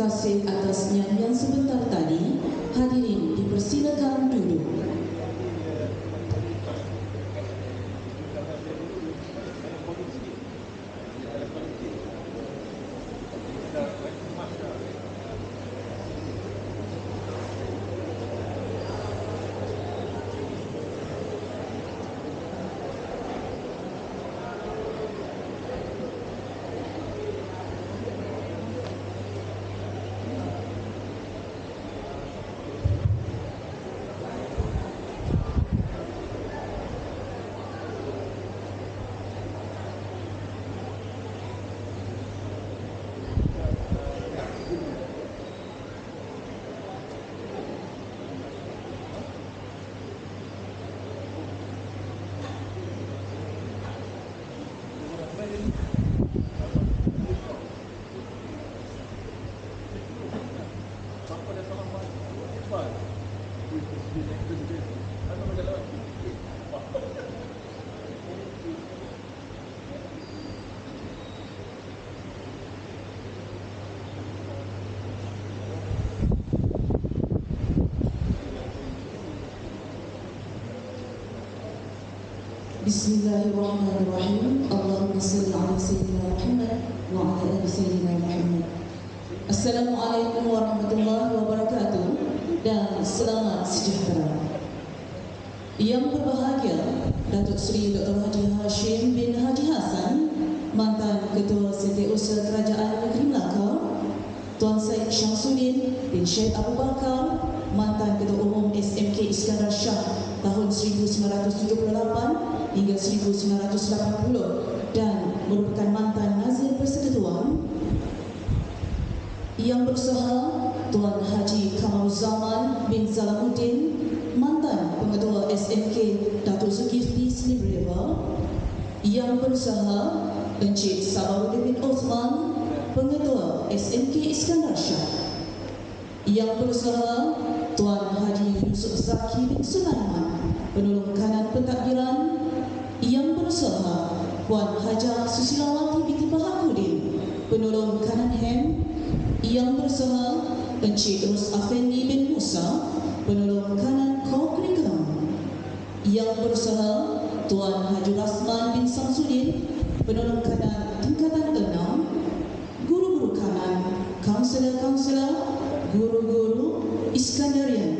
kasih atas nyanyian sebentar tadi. Hadirin dipersilakan duduk. Bismillahirrahmanirrahim. Allahumma salli ala sayyidina Muhammad wa ala ali sayyidina Muhammad. Assalamualaikum warahmatullahi wabarakatuh dan selamat sejahtera. Yang berbahagia Datuk Seri Dr. Haji Hashim bin Haji Hassan, mantan Ketua Setiausaha Kerajaan Negeri Melaka, Tuan Syed Syamsuddin bin Syed Abu Bakar, mantan Ketua Umum SMK Iskandar Shah tahun 1978 hingga 1980 dan merupakan mantan Nazir Persekutuan. Yang berusaha Tuan Haji Kamaruzaman bin Salahuddin, mantan Pengetua SMK Datuk Zulkifli Slibreva. Yang berusaha Encik Sabaruddin bin Osman, Pengetua SMK Iskandar Shah. Yang berusaha Tuan Haji Yusuf Zaki bin Sulaiman, Penolong Kanan Pentadbiran. Yang berusaha Puan Hajah Susilawati binti Bahakudin, Penolong Kanan Hem. Yang berusaha Encik Ros Afendi bin Musa, Penolong Kanan Kokrikam. Yang berusaha Tuan Haji Rasman bin Samsudin, Penolong Kanan Tingkatan 6. Guru-guru kanan, kaunselor-kaunselor, guru-guru Iskandarian,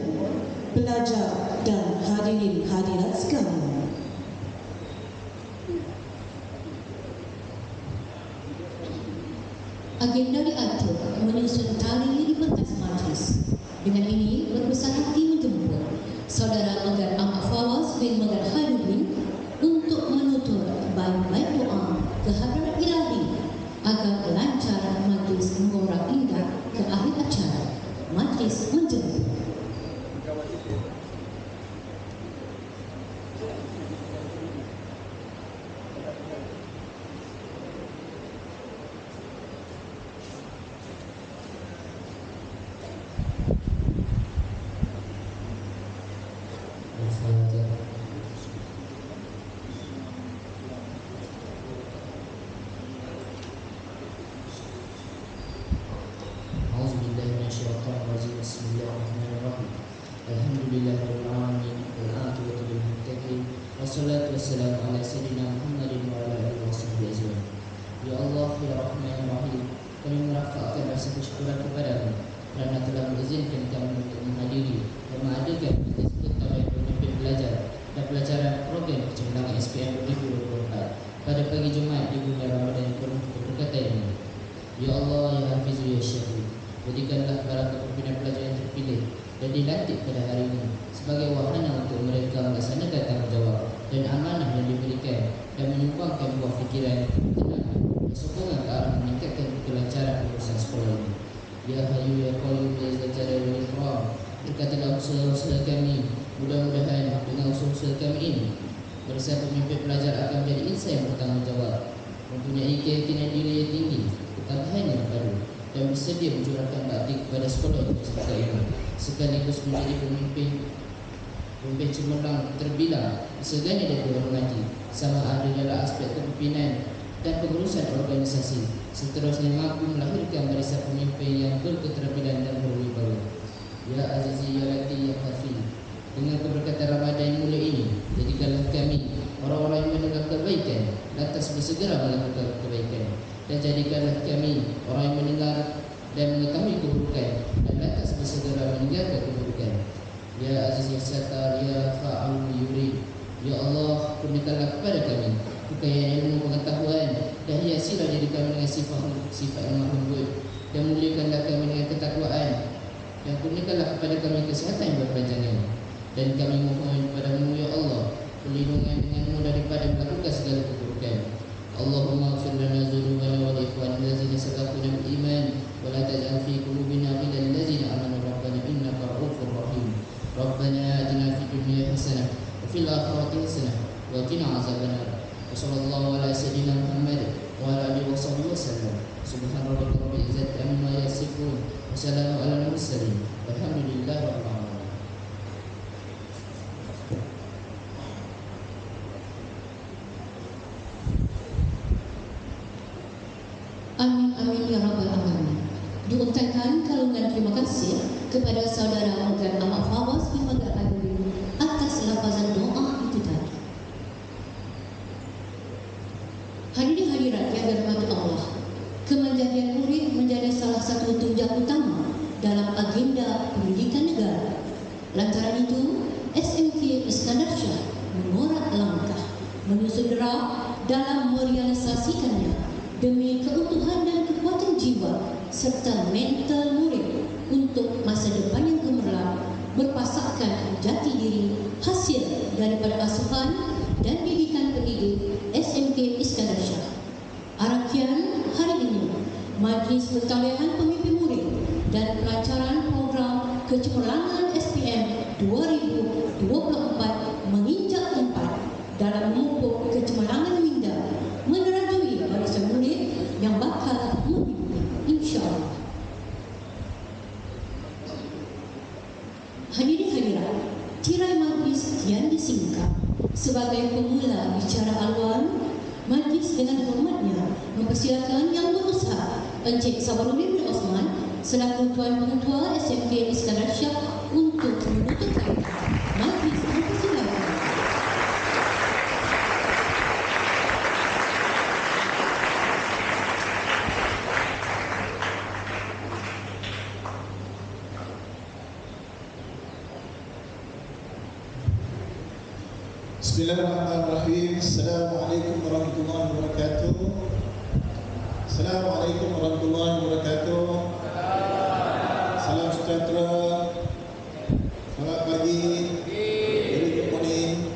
pelajar dan hadirin hadirat sekalian. Agenda diatur menyusun tali di pentas majlis. Dengan ini berbesar hati menjemput Saudara Megar Ahmad Fawaz bin Megar Khairuddin untuk menutur baik-baik doa ke hadrat ilahi agar lancar majlis mengorak indah ke akhir acara. Majlis menjemput. Bismillahirrahmanirrahim. Alhamdulillahirabbil alamin wal aqibatu lil muttaqin wassalatu wassalamu ala sayyidina Muhammadin wa ala alihi washabbihi ajmain. Ya Allah, ya Rahman ya Rahim, kami merafakkan rasa kesyukuran kepadamu kerana telah mengizinkan kami untuk menghadiri dan mengadakan majlis pertemuan pemimpin belajar dan pelajaran program kecemerlangan SPM 2024 pada pagi Jumaat di bulan Ramadan yang penuh keberkatan ini. Ya Allah, ya Hafizu ya Syafiq, berikanlah para pimpinan pelajar yang terpilih dan dilantik pada hari ini sebagai wahana untuk mereka melaksanakan tanggungjawab dan amanah yang diberikan dan menyumbangkan buah fikiran, ketenangan dan sokongan ke arah meningkatkan kelancaran urusan sekolah ini. Ya Hayyu ya Qayyum ya Zal Jalali wal Ikram, berkatalah usaha-usaha kami, mudah-mudahan dengan usaha-usaha kami ini barisan pemimpin pelajar akan menjadi insan yang bertanggungjawab, mempunyai keyakinan diri yang tinggi, ketabahan yang padu dan bersedia mencurahkan bakti kepada sekolah universitas ini, sekaligus menjadi pemimpin cemerlang terbilang, disegani dan dihormati sama ada dalam aspek kepimpinan dan pengurusan organisasi seterusnya mampu melahirkan barisan pemimpin yang berketerampilan dan berwibawa. Ya Azizi Ya Latif Ya Hafiz, dengan keberkatan Ramadan yang mulia ini, jadikanlah kami orang-orang yang mendengar kebaikan lantas bersegera melakukan kebaikan, dan jadikanlah kami orang yang mendengar dan mengetahui keburukan dan lantas bersegera meninggalkan keburukan. Ya Aziz Ya Sattar Ya Fa'al Yurid, Ya Allah, kurniakanlah kepada kami kekayaan ilmu pengetahuan, dan hiasilah diri kami dengan sifat yang maha lembut, dan muliakanlah kami dengan ketakwaan, dan kurniakanlah kepada kami kesihatan yang berkepanjangan. Dan kami mohon kepadamu ya Allah perlindungan denganmu daripada melakukan segala keburukan. Allahumma ighfir lana dzunubana wa li ikhwanina allazina sabaquna bil iman wa la taj'al fi qulubina ghillan lil ladzina amanu rabbana innaka ra'ufur rahim. Rabbana atina fid dunya hasanah wa fil akhirati hasanah wa qina azabannar. Wa sallallahu ala sayyidina Muhammad wa ala alihi wa sallam. Subhana rabbika rabbil izzati amma yasifun wa salamun alal mursalin walhamdulillahi rabbil alamin. Amin amin ya rabbal alamin. Diucapkan kalungan terima kasih kepada saudara Megar Ahmad Fawaz bin Megar Al-Habib atas lafazan doa itu tadi. Hadirin hadirat yang dirahmati Allah, kemandirian murid menjadi salah satu tunjang utama dalam agenda pendidikan negara. Lantaran itu, SMK Iskandar Shah mengorak langkah menyusun draft dalam merealisasikannya demi keutuhan dan kekuatan jiwa serta mental murid untuk masa depan yang gemerlap, berpasakkan jati diri hasil daripada asuhan dan didikan pendidik SMK Iskandar Shah. Arakian hari ini, Majlis Pertalian Pemimpin Murid dan Pelancaran Program Kecemerlangan SPM 2024 menginjak tempat dalam memupuk kecemerlangan minda, menerajui barisan murid yang bakal memimpin, insya-Allah. Hadirin hadirat, tirai majlis yang disingkat sebagai pemula bicara aluan, majlis dengan hormatnya mempersilakan Yang Berusaha Encik Sabarudin bin Osman selaku Tuan Pengetua SMK Iskandar Shah untuk menutup acara. Majlis mempersilakan. Bismillahirrahmanirrahim. Assalamualaikum warahmatullahi wabarakatuh. Assalamualaikum warahmatullahi wabarakatuh. Salam sejahtera. Selamat pagi. Good morning.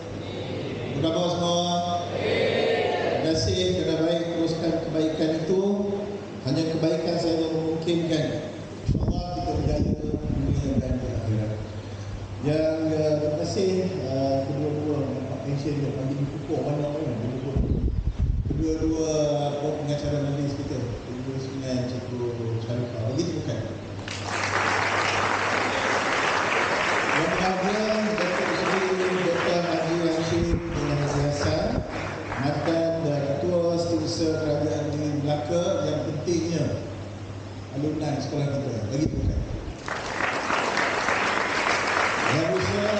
Apa khabar semua? Terima kasih kerana baik teruskan kebaikan itu. Hanya kebaikan saja memungkinkan InsyaAllah kita berjaya dunia dan akhirat. Yang terima kasih kedua-dua pension yang bagi pupuk banyak kan. Kedua-dua pengacara majlis kita, Ibu Dengan Cikgu Syarifah, bagi tepukan. Yang bahagia Datuk Seri Dr. Haji Rashid bin Haji Hassan, mantan Ketua Setiausaha Kerajaan Negeri Melaka, yang pentingnya alumni sekolah kita, bagi tepukan. Yang berusaha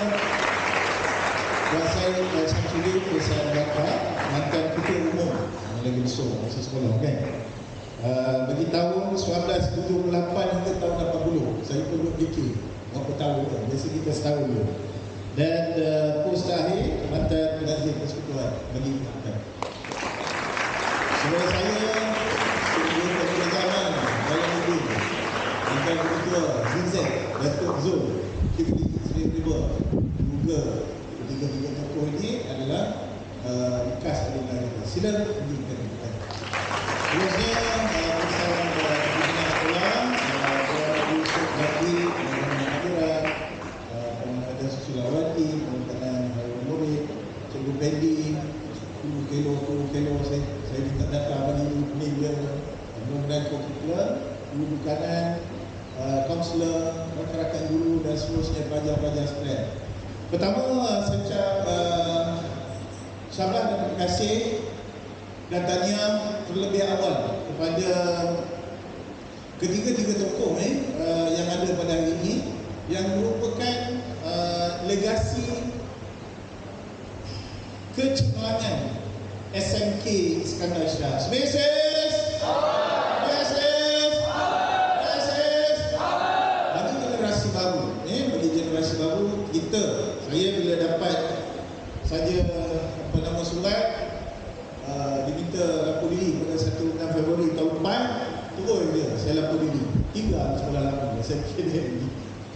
Tuan Syed Syamsuddin Tuan Dapat, mantan Ketua Umum lagi besar masa sekolah kan. Bagi tahun 1978 hingga tahun 80 saya pun duduk fikir berapa tahun tu, biasa kita setahun dulu. Dan pos terakhir mantan penazir persekutuan, bagi kita. Saudara saya Ketua Kerajaan dalam negeri, mantan Ketua ZZ Datuk Zul Kifli Sri Riba, juga tiga-tiga tokoh ini adalah bekas alumni kita. Sila berikan. Terusnya bersama pimpinan sekolah, Tuan Yusuf Badi, Pembangunan Akhirat, Pembangunan Susulawati, Pembangunan Murid, Cikgu Pendi, 10 kilo saya minta data bagi ni dia. Pembangunan Kurikular, Guru Bukanan, kaunselor, rakan-rakan guru dan seterusnya pelajar-pelajar sekalian. Pertama, saya ucap salam dan terima kasih dan tahniah terlebih awal kepada ketiga-tiga tokoh yang ada pada hari ini, yang merupakan legasi kecemerlangan SMK Iskandar Shah. Spaces! Bagi generasi baru, bagi generasi baru, saya bila dapat saja surat diminta lapor diri pada 1 Februari tahun depan, terus je saya lapor diri. Tinggal sekolah lama, saya kira ni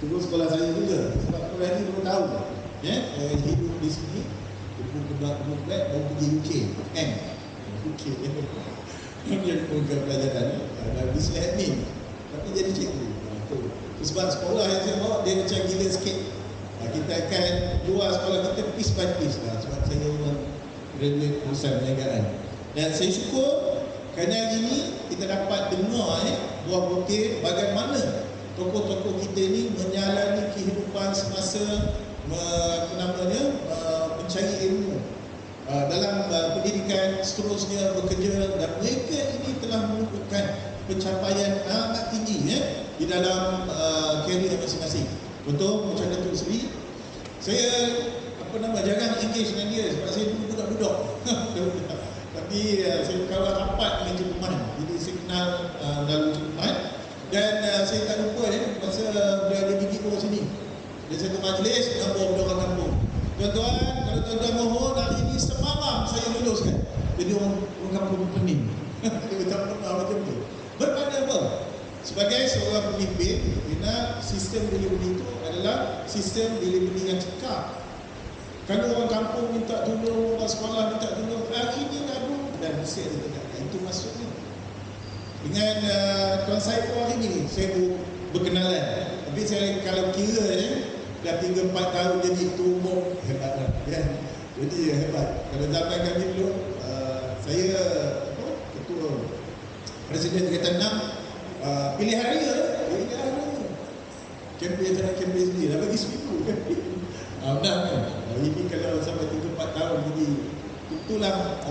terus sekolah saya juga, sebab sekolah ni 2 tahun saya hidup di sini, kemudian baru pergi UK kan, UK kemudian program pelajaran business admin, tapi jadi cikgu. Sebab sekolah yang saya bawa dia macam gila sikit, kita akan luar sekolah kita piece by piece lah, sebab saya orang graduate urusan perniagaan. Dan saya syukur kerana hari ini kita dapat dengar buah butir bagaimana tokoh-tokoh kita ni menjalani kehidupan semasa mencari ilmu dalam pendidikan, seterusnya bekerja, dan mereka ini telah menunjukkan pencapaian amat tinggi di dalam karier masing-masing. Contoh macam Datuk Seri, saya jarang engage dengan dia sebab saya dulu budak-budak tapi saya kawan rapat dengan Cik Kuman, jadi saya kenal melalui Cik Kuman. Dan saya tak lupa masa dia ada biji bawah sini, dia satu majlis dengan buah-budak orang kampung. Tuan-tuan, kalau tuan-tuan mohon, hari ini semalam saya luluskan jadi orang kampung pening. Dia tak pernah macam tu. Bermakna apa? Sebagai seorang pemimpin, bila sistem delivery itu adalah sistem delivery yang cekap. Kalau orang kampung minta tolong, orang sekolah minta tolong, hari ini lalu dan mesti ada tindakan. Itu maksudnya. Dengan Tuan Saiful hari ini saya berkenalan. Tapi saya kalau kira dah 3-4 tahun jadi ketua umum, hebat lah kan? Jadi hebat. Kalau zaman kami dulu saya ketua Presiden Kereta 6, pilihan raya kempen tak nak kempen sendiri, dah bagi seminggu benar kan? Ini kalau sampai 3-4 tahun jadi itulah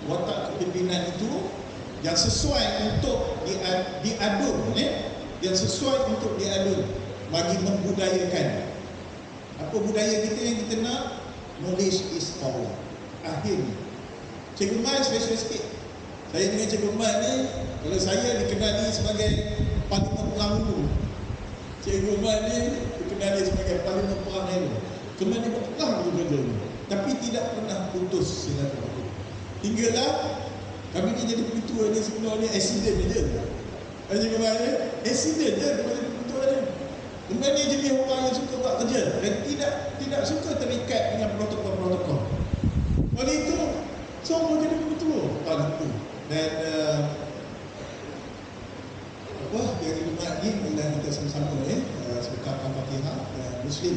watak kepimpinan itu yang sesuai untuk diadun, yang sesuai untuk diadun bagi membudayakan. Apa budaya kita yang kita nak? Knowledge is power. Akhirnya Cikgu Man special sikit. Saya dengan Cikgu Man ni, kalau saya dikenali sebagai Parlimen Perang dulu, Cikgu Man ni dikenali sebagai Parlimen Perang dulu. Cuma dia berperang juga dulu, tapi tidak pernah putus silaturahmi. Hinggalah kami ni jadi ketua ni sebenarnya accident je. Cikgu Man ni accident je dia jadi ketua ni. Kemudian dia jenis orang yang suka buat kerja dan tidak suka terikat dengan protokol-protokol. Oleh itu, semua jadi ketua tahun itu. Dan yang dibuat ni adalah kita sama-sama sebutkan Fatihah dan Muslim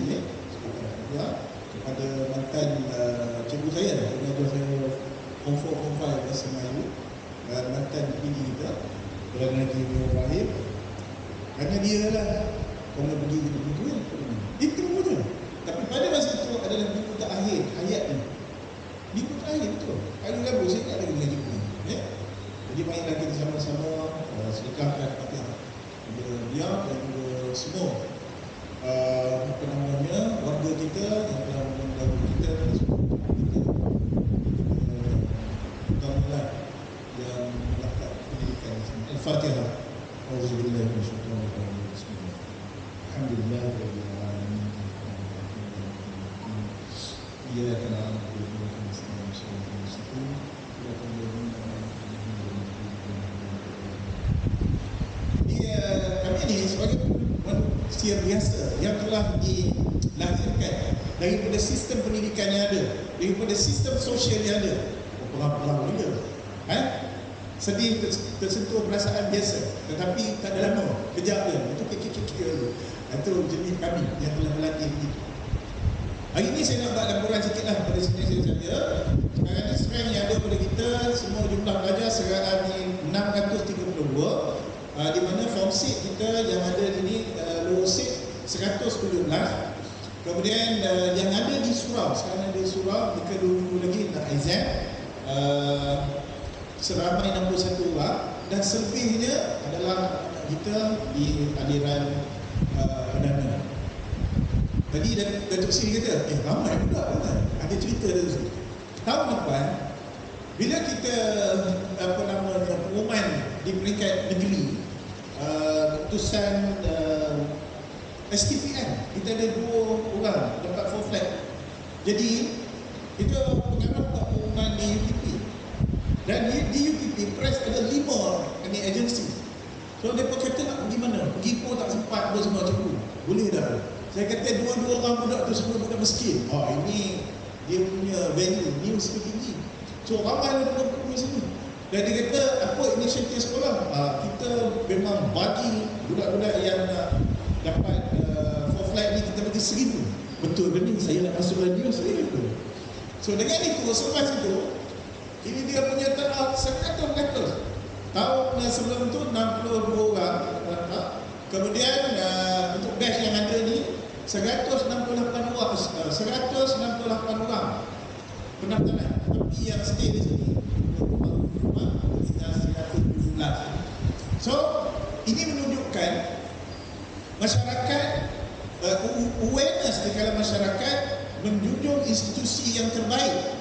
sebutkan Fatihah kepada mantan cikgu saya, pengajar saya Form 4, Form 5 bahasa Melayu, dan mantan PD kita Perdana Menteri Ibrahim. Kerana dia lah orang pergi ke begitu kan, itu je. Tapi pada masa itu adalah minggu terakhir hayat ni, minggu terakhir betul. Hari Rabu saya tak ada dengan cikgu ni. Jadi marilah kita sama-sama sedekahkan Fatihah kepada dia dan juga semua warga kita yang telah mendahului kita, utamalah yang mendapat pendidikan. Al-Fatihah. Auzubillahi minasyaitonir rajim. Bismillah. Alhamdulillahirabbil alamin. Iyyaka na'budu wa iyyaka nasta'in. Ihdinas siratal mustaqim. Kami ni sebagai manusia biasa yang telah dilahirkan daripada sistem pendidikan yang ada, daripada sistem sosial yang ada, perang-perang juga sedih, tersentuh perasaan biasa, tetapi tak ada lama, kejap je, itu kekek-kekek dulu. Itu jenis kami yang telah berlatih begitu. Hari ini saya nak buat laporan sikit lah pada sini saja. Sekarang ni strength yang ada pada kita, semua jumlah pelajar seraan ni 632, di mana form 6 kita yang ada ini lower 6 117. Kemudian yang ada di surau, sekarang ada di surau, jika 2 minggu lagi nak exam, seramai 61 orang dan selebihnya adalah kita di aliran perdana. Tadi Datuk Seri kata, ramai pula kan? Ada cerita dari situ. Tahun depan, bila kita pengumuman di peringkat negeri, keputusan STPN, kita ada 2 orang dapat 4 flat. Jadi kita pengarah buat pengumuman di UTP, dan di UTP press ada 5 ini agensi. So mereka kata nak pergi mana? Pergi pun tak sempat, apa semua cikgu. Boleh dah. Saya kata 2 orang budak tu semua budak miskin. Ini dia punya value, news tinggi. So ramai ada pergi sini. Dan dia kata, apa inisiatif sekolah? Kita memang bagi budak-budak yang dapat 4 flat ni, kita bagi 1,000. Betul ke ni? Saya nak masuk radio, saya betul. So dengan itu, selepas itu, ini dia punya turnout 100%. Tahun sebelum tu 62 orang. Kemudian untuk batch yang ada ni 168 orang, 168 orang pendaftaran. Tapi yang stay di sini kita 117. So ini menunjukkan masyarakat, awareness di kalangan masyarakat menjunjung institusi yang terbaik.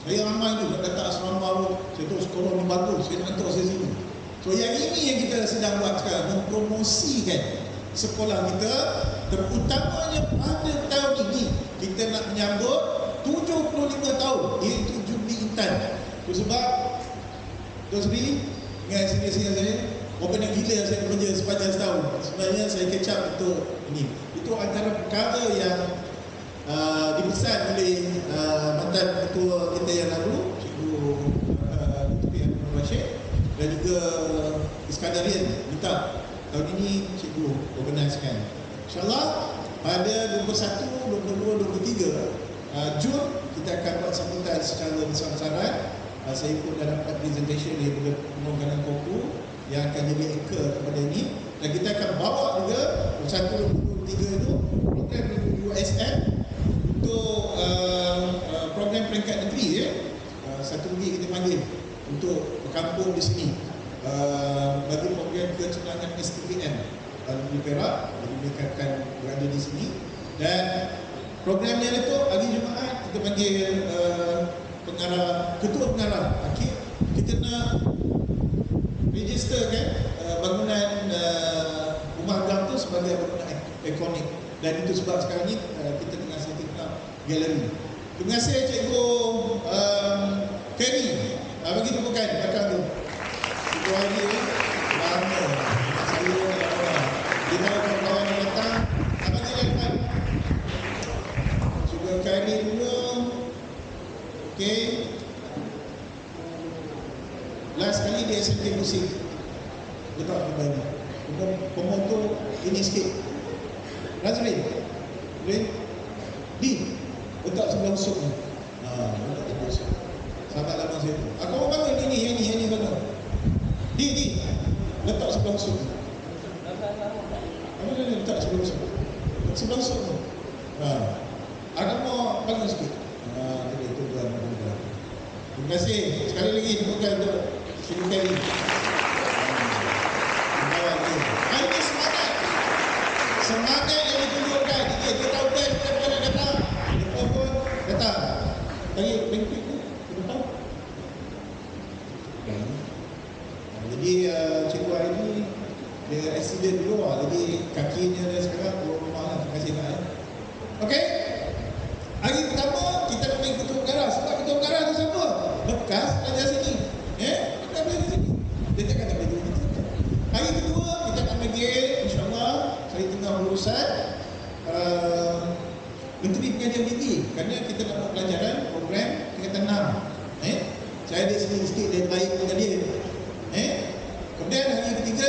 Saya ramai tu nak kata asrama baru, saya tahu sekolah ni bagus, saya nak hantar saya sini. So yang ini yang kita sedang buat sekarang, mempromosikan sekolah kita, terutamanya pada tahun ini kita nak menyambut 75 tahun, iaitu Jubli Intan. Itu sebab Tuan Sri dengan senior-senior saya, berapa nak gila saya bekerja sepanjang setahun. Sebenarnya saya catch up untuk ini. Itu antara perkara yang dipesan oleh mantan ketua kita yang lalu, Cikgu Lutfi Abdul Rashid, dan juga Iskandarian minta tahun ini Cikgu organiskan. InsyaAllah pada 21, 22, 23 Jun kita akan buat sambutan secara besar-besaran. Saya pun dah dapat presentation daripada Penunggangan Koku yang akan jadi anchor kepada ini, dan kita akan bawa juga 21, 23 itu program USM untuk program peringkat negeri ya. Satu lagi kita panggil untuk berkampung di sini bagi program kecurangan STPN di Perak, jadi mereka akan berada di sini. Dan program yang itu hari Jumaat kita panggil pengarah, ketua pengarah akhir. Kita nak register kan bangunan rumah Gang tu sebagai bangunan ikonik, dan itu sebab sekarang ni kita tengah setting up galeri. Terima kasih Cikgu Kenny. Bagi tepukan belakang tu. Cikgu Adi lama saya dia tahu kawan-kawan yang datang. Abang je depan. Cikgu Kenny dulu. Okey. Last kali dia SMK Musik. Letak di bawah. Pemotor ini sikit. Nazrin, Di, letak sebelah usuk ni. Letak sebelah usuk. Sahabat lama saya tu. Aku mau bangun yang ni bangun. Di, letak sebelah usuk ni. Apa dia letak sebelah usuk? Sebelah usuk ni. Aku mau bangun sikit. Jadi itu bukan. Terima kasih. Sekali lagi tepukan untuk Cikgu Kelly. Ini semangat yang ditunjukkan. Kita tahu best siapa nak datang. Mereka pun datang. Tadi banquet tu kita tahu. Jadi Cikgu hari ni dia accident dulu jadi kakinya dia sekarang keluar rumah lah. Terima kasih nak. Okey. Hari pertama kita nak main ketua pengarah. Sebab ketua pengarah tu siapa? Bekas pelajar sini. Bekas pelajar sini. Dia tak kata begitu. Hari kedua kita akan panggil, insyaAllah saya tengah urusan Menteri Pengajian Tinggi, kerana kita nak buat pelajaran program tingkatan 6. Saya ada sikit dia baik dengan dia. Kemudian hari ketiga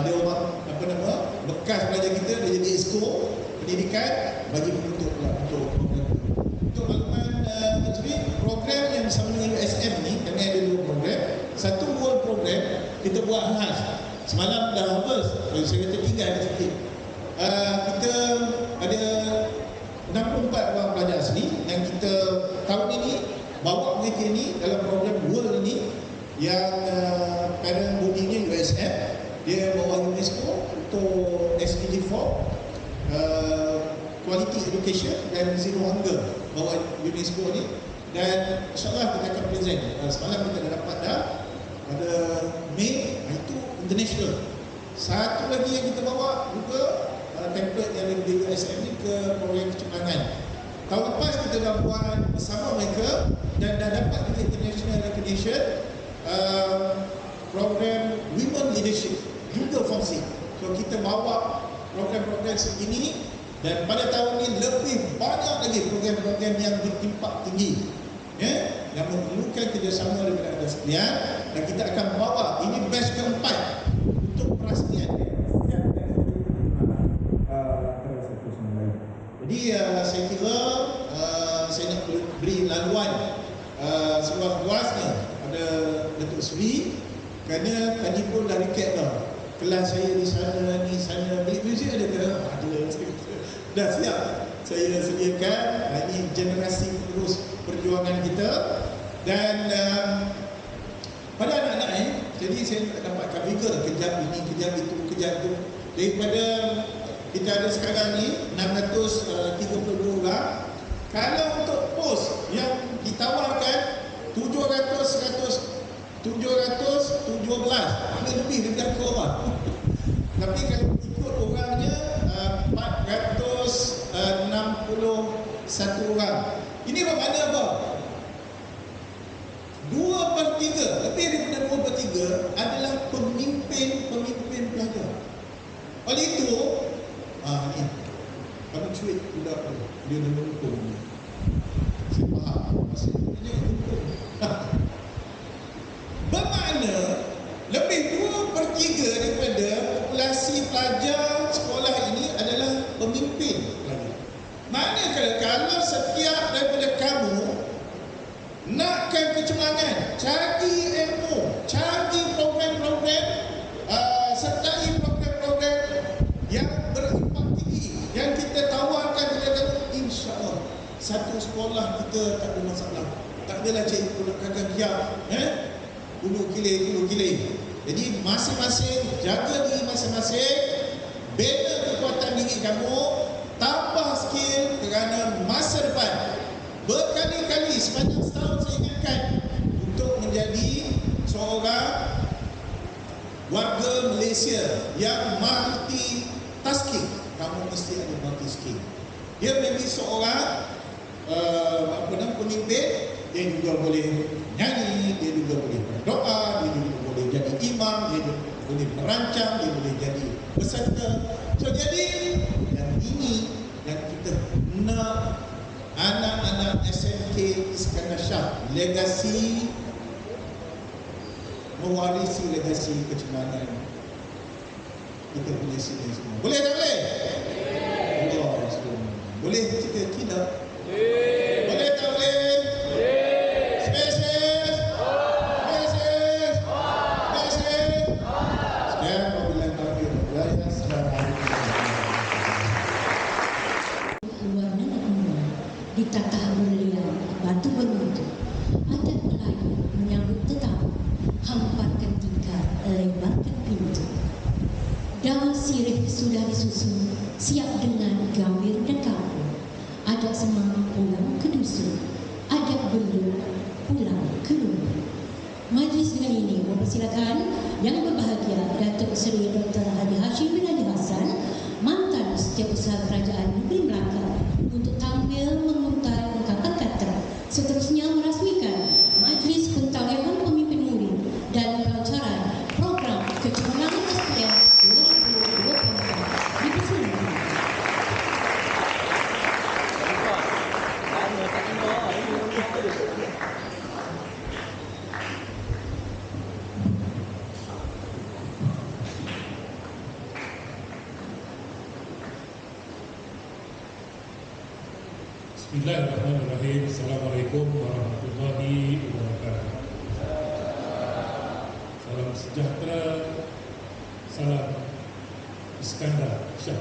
dia orang bekas pelajar kita, dia jadi esko pendidikan bagi bentuk pula untuk program. Untuk makluman program yang bersama dengan USM ni, kami ada 2 program. Satu world program kita buat khas. Semalam dah habis, saya kata tinggal sikit. Kita ada 64 orang pelajar asli yang kita tahun ini bawa mereka ni dalam program world ini yang parent body-nya USF, dia bawa UNESCO untuk SDG 4, Quality Education dan Zero Hunger, bawa UNESCO ni. Dan insyaAllah kita akan present. Semalam kita dah dapat dah pada Mei, itu international. Satu lagi yang kita bawa juga template yang dari USF ni ke program kecerdasan. Tahun lepas kita dah buat bersama mereka dan dah dapat juga international recognition, program Women Leadership juga fungsi. So kita bawa program-program segini, dan pada tahun ini lebih banyak lagi program-program yang bertimpak tinggi, yang memerlukan kerjasama daripada anda sekalian, dan kita akan bawa ini batch keempat untuk perasmian. Jadi saya kira saya nak beri laluan seluas-luasnya pada Datuk Seri, kerana tadi pun dah recap dah kelas saya di sana, ni sana. Bilik muzik ada ke? Ada. Dah siap saya sediakan. Ini generasi penerus perjuangan kita. Dan pada anak-anak jadi saya tak dapatkan figure kejap ini, kejap itu, kejap itu. Daripada kita ada sekarang ni 632 orang. Kalau untuk pos yang ditawarkan 717 lebih daripada orang. Tapi kalau ikut orangnya 461 orang. Ini bermakna apa? 2/3, lebih daripada 2/3 adalah pemimpin pelajar. Oleh itu, ni kami cuit budak tu, dia dah lumpur. Saya faham, masih dia lumpur. Bermakna lebih 2/3 daripada populasi pelajar sekolah ini adalah pemimpin pelajar. Maknanya kalau setiap daripada kamu nakkan kecemerlangan, cari ilmu, cari program-program, sertai program-program yang berimpak tinggi yang kita tawarkan kepada kamu, insya-Allah satu sekolah kita tak ada masalah. Tak adalah cikgu nak kagak kiam, Hulu kilir. Jadi masing-masing jaga diri masing-masing, bina kekuatan diri kamu, tambah skill kerana masa depan. Berkali-kali sepanjang setahun saya ingatkan untuk menjadi seorang warga Malaysia yang multitasking. Kamu mesti ada multi-skill. Dia menjadi seorang pemimpin. Dia juga boleh nyanyi, dia juga boleh berdoa, dia juga boleh jadi imam, dia juga boleh merancang, dia boleh jadi peserta. So jadi yang ini yang kita nak anak-anak SMK Iskandar Shah, legasi, mewarisi legasi kecemerlangan kita punya sini semua. Boleh tak boleh? Boleh kita tidak? Boleh tak boleh? Ditata berlian batu bermutu, adat Melayu menyambut tetamu, hamparkan tingkar, lebarkan pintu. Daun sirih sudah disusun, siap dengan gambir dan kalbu. Adat semang pulang ke dusun, adat belum pulang ke rumah. Majlis dengan ini mempersilakan yang berbahagia Datuk Seri Dr. Hadi Hashim bin Haji Hassan, mantan Setiausaha Kerajaan Negeri Melaka, untuk tampil menguntai ungkapan kata. Seterusnya merasmikan Majlis Pentaglihan Pemimpin Murid dan Pelancaran Program Kecemerlangan SPM 2024. Dipersilakan. Bismillahirrahmanirrahim. Assalamualaikum warahmatullahi wabarakatuh. Salam sejahtera, salam Iskandar Shah.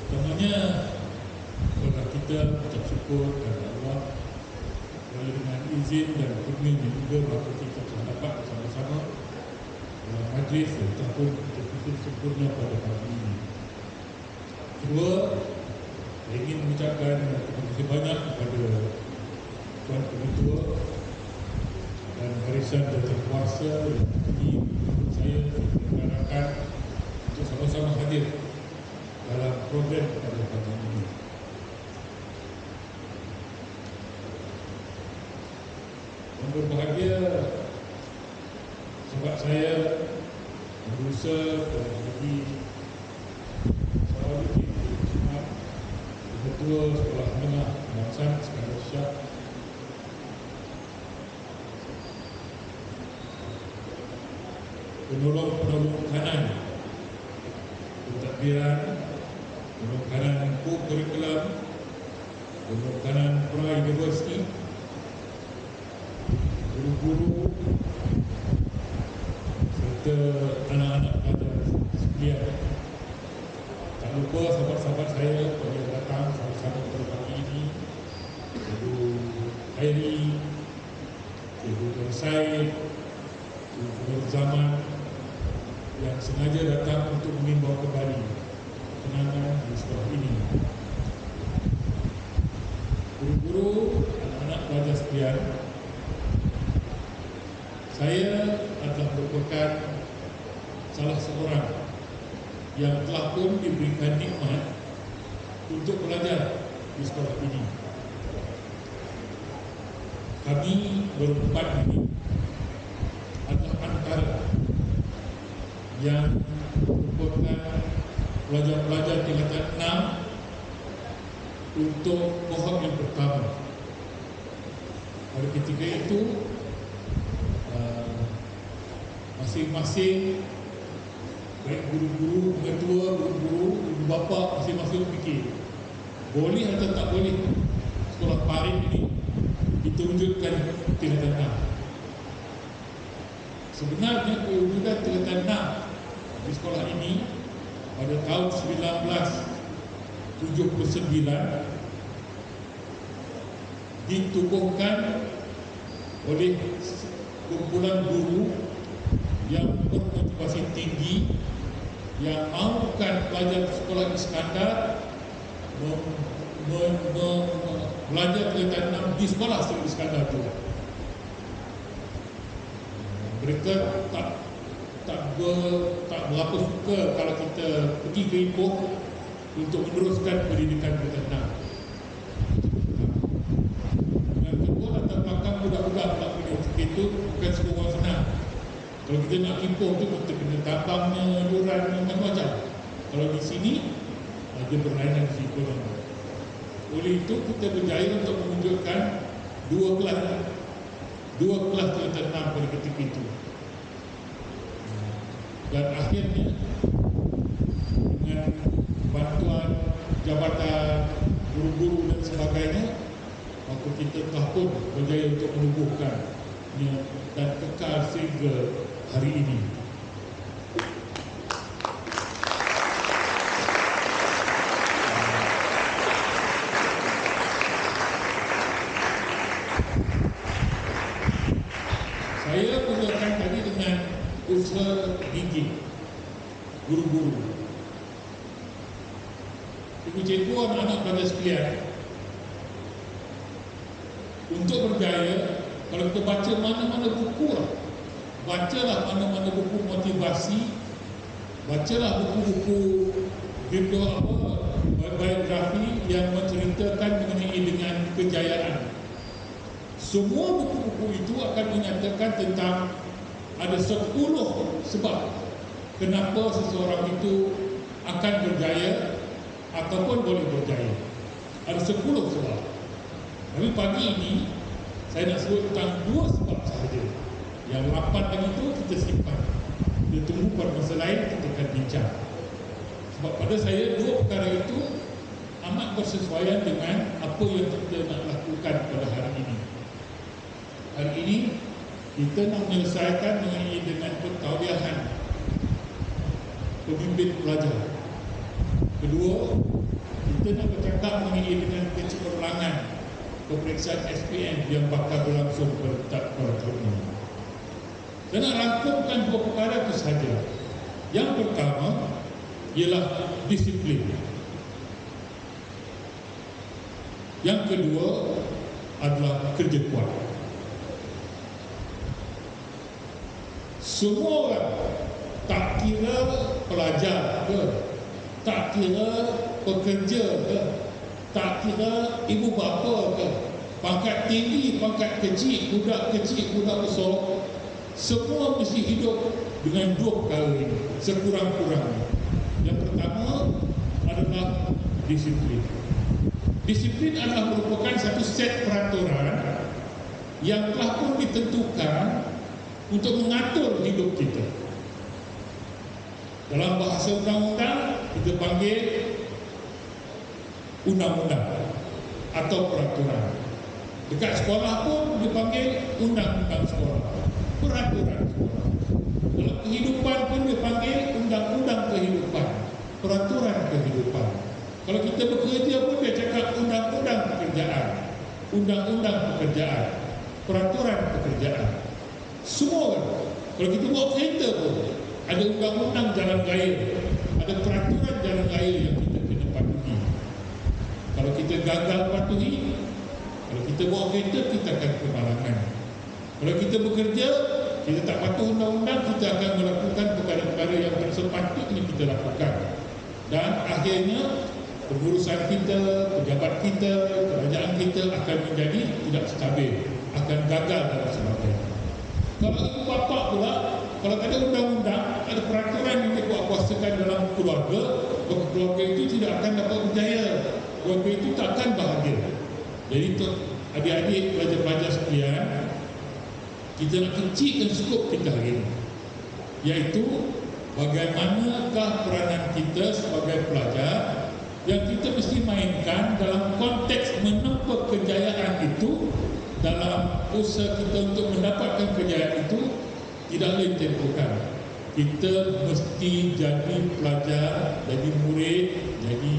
Pertamanya, kepada kita ucap syukur kepada Allah kerana dengan izin dan kurnianya juga maka kita telah dapat bersama-sama dalam majlis yang telah pun tersusun sempurna pada pagi ini. Kedua, saya ingin mengucapkan terima kasih banyak kepada Tuan Ketua dan barisan Jawatan-Kuasa yang tadi saya diperkenalkan untuk sama-sama hadir dalam program pada pagi ini. Yang berbahagia, sebab saya berusaha dan bagi Saudara Ketua Sekolah Menengah Kebangsaan Iskandar Shah, penolong kanan pentadbiran, penolong kanan co-curriculum, penolong kanan pra-universiti, guru-guru serta anak-anak pelajar sekalian. Tak lupa sahabat-sahabat saya yang datang sama-sama pada pagi ini, Cikgu Khairi, Cikgu Tuan Syed, Cikgu Zaman yang sengaja datang untuk mengimbau kembali kenangan di sekolah ini. Guru-guru, anak-anak pelajar sekalian, saya adalah merupakan salah seorang yang telah pun diberikan nikmat untuk belajar di sekolah ini. Kami berempat ini adalah antara yang merupakan pelajar-pelajar tingkatan 6 untuk kohort yang pertama. Pada ketika itu, masing-masing baik guru-guru, pengetua, guru-guru, ibu bapa masing-masing fikir boleh atau tak boleh sekolah parit ini ditunjukkan tingkatan 6. Sebenarnya kewujudan tingkatan 6 di sekolah ini pada tahun 1979 ditubuhkan oleh kumpulan guru yang bermotivasi tinggi yang mahukan pelajar sekolah Iskandar belajar tingkatan 6 di sekolah Iskandar juga. Mereka tak berapa suka kalau kita pergi ke Ipoh untuk meneruskan pendidikan tingkatan 6. Yang kedua, latar belakang budak-budak itu bukan sebuah senang. Kalau kita nak Ipoh tu kita kena tambangnya, yuran, macam-macam. Kalau di sini ada berlainan risiko. Oleh itu kita berjaya untuk menunjukkan dua kelas tingkatan 6 pada ketika itu. Dan akhirnya dengan bantuan jabatan guru-guru dan sebagainya, maka kita telah pun berjaya untuk menubuhkannya dan kekal sehingga hari ini. Saya mulakan tadi dengan usaha gigih guru-guru. Cikgu-cikgu, anak-anak pelajar sekalian, untuk berjaya, kalau kita baca mana-mana buku lah, bacalah mana-mana buku motivasi, bacalah buku-buku biografi yang menceritakan mengenai dengan kejayaan. Semua buku-buku itu akan menyatakan tentang ada 10 sebab kenapa seseorang itu akan berjaya ataupun boleh berjaya. Ada 10 sebab. Tapi pagi ini saya nak sebut tentang 2 sebab sahaja. Yang 8 lagi itu kita simpan. Kita tunggu pada masa lain kita akan bincang. Sebab pada saya 2 perkara itu amat bersesuaian dengan apa yang kita nak lakukan pada hari ini. Hari ini kita nak menyelesaikan mengenai dengan pertauliahan pemimpin pelajar. Kedua, kita nak bercakap mengenai dengan kecemerlangan peperiksaan SPM yang bakal berlangsung pada tahun ini. Saya nak rangkumkan dua perkara itu sahaja. Yang pertama ialah disiplin. Yang kedua adalah kerja kuat. Semua orang, tak kira pelajar ke, tak kira pekerja ke, tak kira ibu bapa ke, pangkat tinggi, pangkat kecil, budak besar, semua mesti hidup dengan dua perkara ini sekurang-kurangnya. Yang pertama adalah disiplin. Disiplin adalah merupakan satu set peraturan yang telah pun ditentukan untuk mengatur hidup kita. Dalam bahasa undang-undang kita panggil undang-undang atau peraturan. Dekat sekolah pun dipanggil undang-undang sekolah, peraturan sekolah. Dalam kehidupan pun dipanggil undang-undang kehidupan, peraturan kehidupan. Kalau kita bekerja pun dia cakap undang-undang pekerjaan, undang-undang pekerjaan, peraturan pekerjaan. Semua kan. Kalau kita bawa kereta pun ada undang-undang jalan raya, ada peraturan jalan raya yang kita kena patuhi. Kalau kita gagal patuhi, kalau kita bawa kereta, kita akan kemalangan. Kalau kita bekerja, kita tak patuh undang-undang, kita akan melakukan perkara-perkara yang tak sepatutnya kita lakukan. Dan akhirnya pengurusan kita, pejabat kita, kerajaan kita akan menjadi tidak stabil, akan gagal dan sebagainya. Kalau ibu bapa pula, kalau ada undang-undang, ada peraturan yang dikuatkuasakan dalam keluarga, maka keluarga itu tidak akan dapat berjaya, keluarga itu tak akan bahagia. Jadi untuk adik-adik pelajar-pelajar sekalian, kita nak kecilkan skop kita hari ini, iaitu bagaimanakah peranan kita sebagai pelajar yang kita mesti mainkan dalam konteks menempuh kejayaan itu. Dalam usaha kita untuk mendapatkan kejayaan itu, tidak boleh tempohkan. Kita mesti jadi pelajar, jadi murid, jadi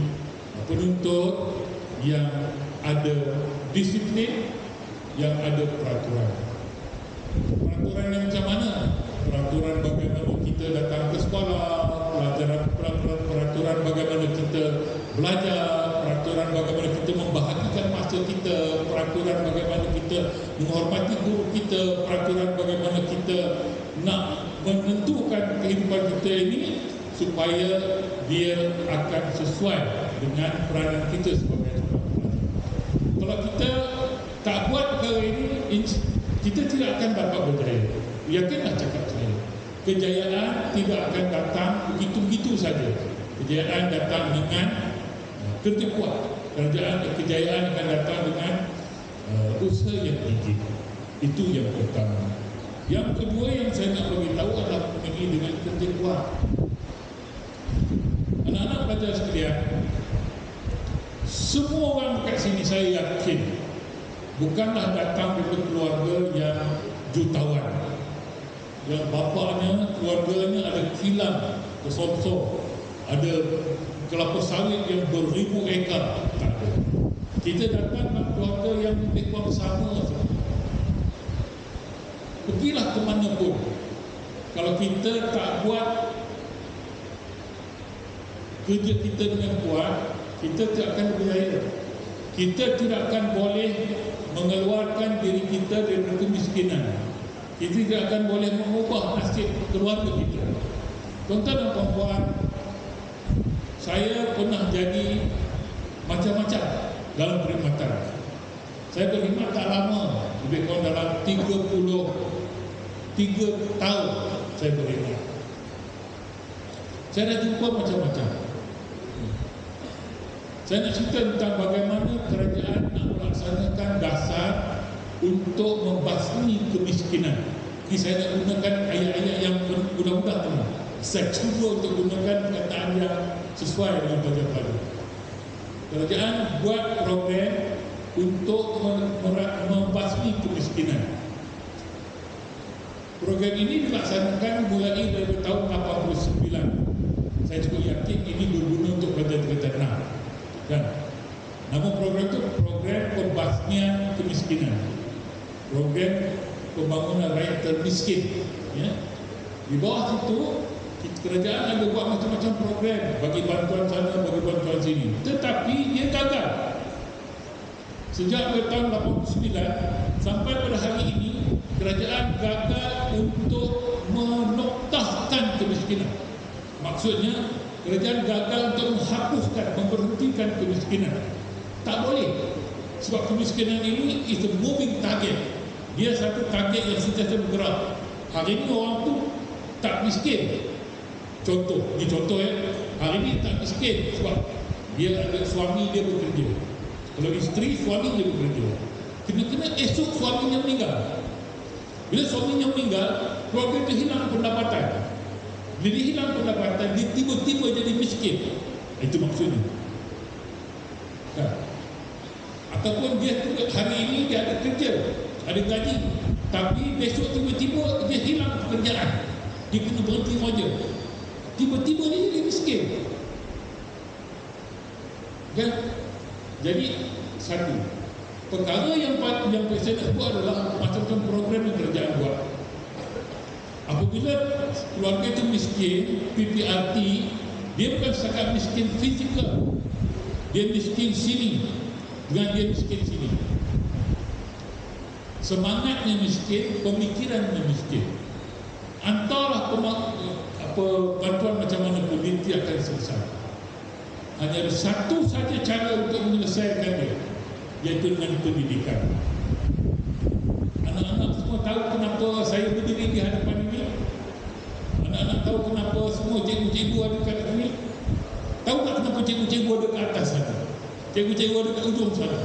penuntut yang ada disiplin, yang ada peraturan. Peraturan yang macam mana? Peraturan bagaimana kita datang ke sekolah, peraturan bagaimana kita belajar, peraturan bagaimana kita membahagikan masa kita, peraturan bagaimana kita menghormati guru kita, peraturan bagaimana kita nak menentukan kehidupan kita ini supaya dia akan sesuai dengan peranan kita sebagai seorang pelajar. Kalau kita tak buat perkara ini, kita tidak akan dapat berjaya. Yakinlah cakap saya, kejayaan tidak akan datang begitu-begitu saja. Kejayaan datang dengan kerja kuat. Kejayaan akan datang dengan usaha yang tinggi. Itu yang pertama. Yang kedua yang saya nak beritahu adalah mengenai dengan kerja kuat. Anak-anak pelajar sekalian, semua orang dekat sini saya yakin bukanlah datang dari keluarga yang jutawan, yang bapaknya, keluarganya ada kilang besar-besar, ada kelapa sawit yang beribu ekar. Tak ada. Kita datang dari keluarga yang lebih kurang sama saja. Pergilah ke mana pun, kalau kita tak buat kerja kita dengan kuat, kita tidak akan berjaya. Kita tidak akan boleh mengeluarkan diri kita dari kemiskinan. Kita tidak akan boleh mengubah nasib keluarga kita. Tuan-tuan dan puan-puan, saya pernah jadi macam-macam dalam perkhidmatan. Saya berkhidmat tak lama, lebih kurang dalam 33 tahun saya berkhidmat. Saya dah jumpa macam-macam. Saya nak cerita tentang bagaimana kerajaan nak melaksanakan dasar untuk membasmi kemiskinan. Ini saya nak gunakan ayat-ayat yang mudah-mudah tu. Saya cuba untuk gunakan perkataan yang sesuai dengan pelajar-pelajar. Kerajaan buat program untuk membasmi kemiskinan. Program ini dilaksanakan mulai dari tahun 89. Saya cukup yakin ini berguna untuk pelajar tingkatan 6. Dan Nama program itu Program Pembasmian Kemiskinan, Program Pembangunan Rakyat Termiskin. Ya. Di bawah itu kerajaan ada buat macam-macam program, bagi bantuan sana, bagi bantuan sini, tetapi dia gagal. Sejak tahun 89 sampai pada hari ini, kerajaan gagal untuk menoktahkan kemiskinan. Maksudnya kerajaan gagal untuk menghapuskan, memberhentikan kemiskinan. Tak boleh, sebab kemiskinan ini is a moving target. Dia satu target yang sentiasa bergerak. Hari ini orang tu tak miskin. Ini contoh ya. Hari ini tak miskin sebab dia ada suami dia bekerja. Kalau isteri, suami dia bekerja. Kena-kena esok suaminya meninggal. Bila suaminya meninggal, keluarga itu hilang pendapatan. Bila dia hilang pendapatan, dia tiba-tiba jadi miskin. Itu maksudnya. Kan? Ataupun dia hari ini dia ada kerja, ada gaji, tapi besok tiba-tiba dia hilang pekerjaan. Dia kena berhenti kerja. Tiba-tiba dia jadi miskin. Kan? Jadi satu perkara yang saya nak buat adalah macam-macam program yang kerajaan buat. Apabila keluarga itu miskin, PPRT, dia bukan setakat miskin fizikal, dia miskin sini dengan dia miskin sini. Semangatnya miskin, pemikirannya miskin. Antara bantuan macam mana pun dia tidak akan selesai. Hanya ada satu saja cara untuk menyelesaikan dia, iaitu dengan pendidikan. Anak-anak semua tahu kenapa saya berdiri di hadapan ini. Anak-anak tahu kenapa semua cikgu-cikgu ada kat sini. Tahu tak kenapa cikgu-cikgu ada kat atas sana? Cikgu-cikgu ada kat ujung sana.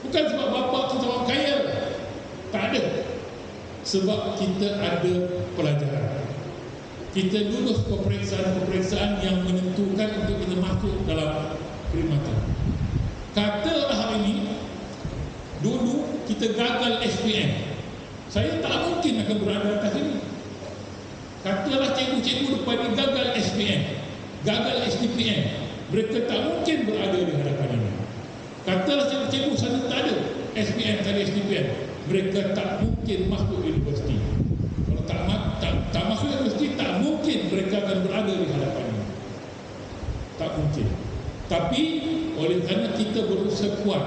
Bukan sebab bapa kita orang kaya. Tak ada. Sebab kita ada pelajaran. Kita lulus peperiksaan yang menentukan untuk kita masuk dalam perkhidmatan. Katalah hari ini, dulu kita gagal SPM, saya tak mungkin akan berada atas ini. Katalah cikgu-cikgu depan ini gagal SPM, gagal SDPM, mereka tak mungkin berada di hadapan ini. Katalah cikgu-cikgu sana tak ada SPM, tak ada SDPM, mereka tak mungkin masuk universiti. Kalau tak masuk universiti, tak mungkin mereka akan berada di hadapan ini. Tak mungkin. Tapi oleh kerana kita berusaha kuat,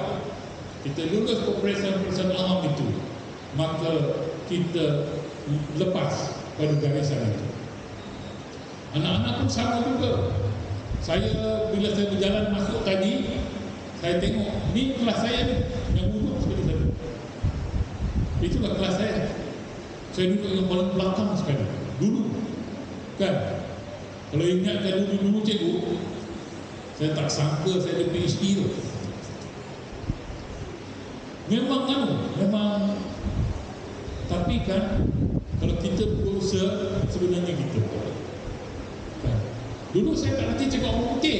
kita lulus peperiksaan awam itu, maka kita lepas pada garisan itu. Anak-anak pun sama juga. Bila saya berjalan masuk tadi, saya tengok ni kelas saya ni, yang duduk sekali tadi. Itulah kelas saya. Saya duduk yang paling belakang sekali. Dulu kan, kalau ingatkan dulu cikgu, saya tak sangka saya ada PhD tu. Memang tapi kan, kalau kita berusaha, sebenarnya kita kan. Dulu saya tak nanti cakap orang putih.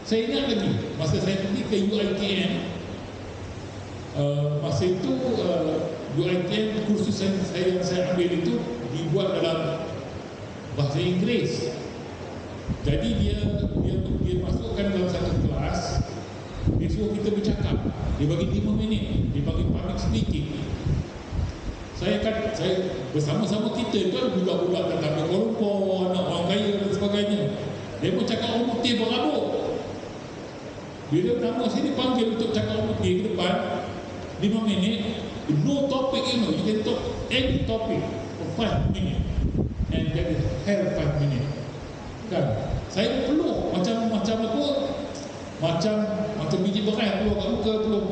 Saya ingat lagi masa saya pergi ke UiTM, masa itu UiTM, kursus yang saya ambil itu dibuat dalam bahasa Inggeris. Jadi dia masukkan dalam satu kelas, dia suruh kita bercakap, dia bagi 5 minit, dia bagi public speaking. Saya bersama-sama kita itu ada budak-budak datang dari Kuala Lumpur, anak orang kaya dan sebagainya. Dia pun cakap orang putih berabuk. Bila nama sini panggil untuk cakap orang putih ke depan 5 minit, no topic, you can talk any topic for 5 minutes, and that is hell 5 minutes. Kan? Saya peluk macam biji berai peluk kat muka peluk.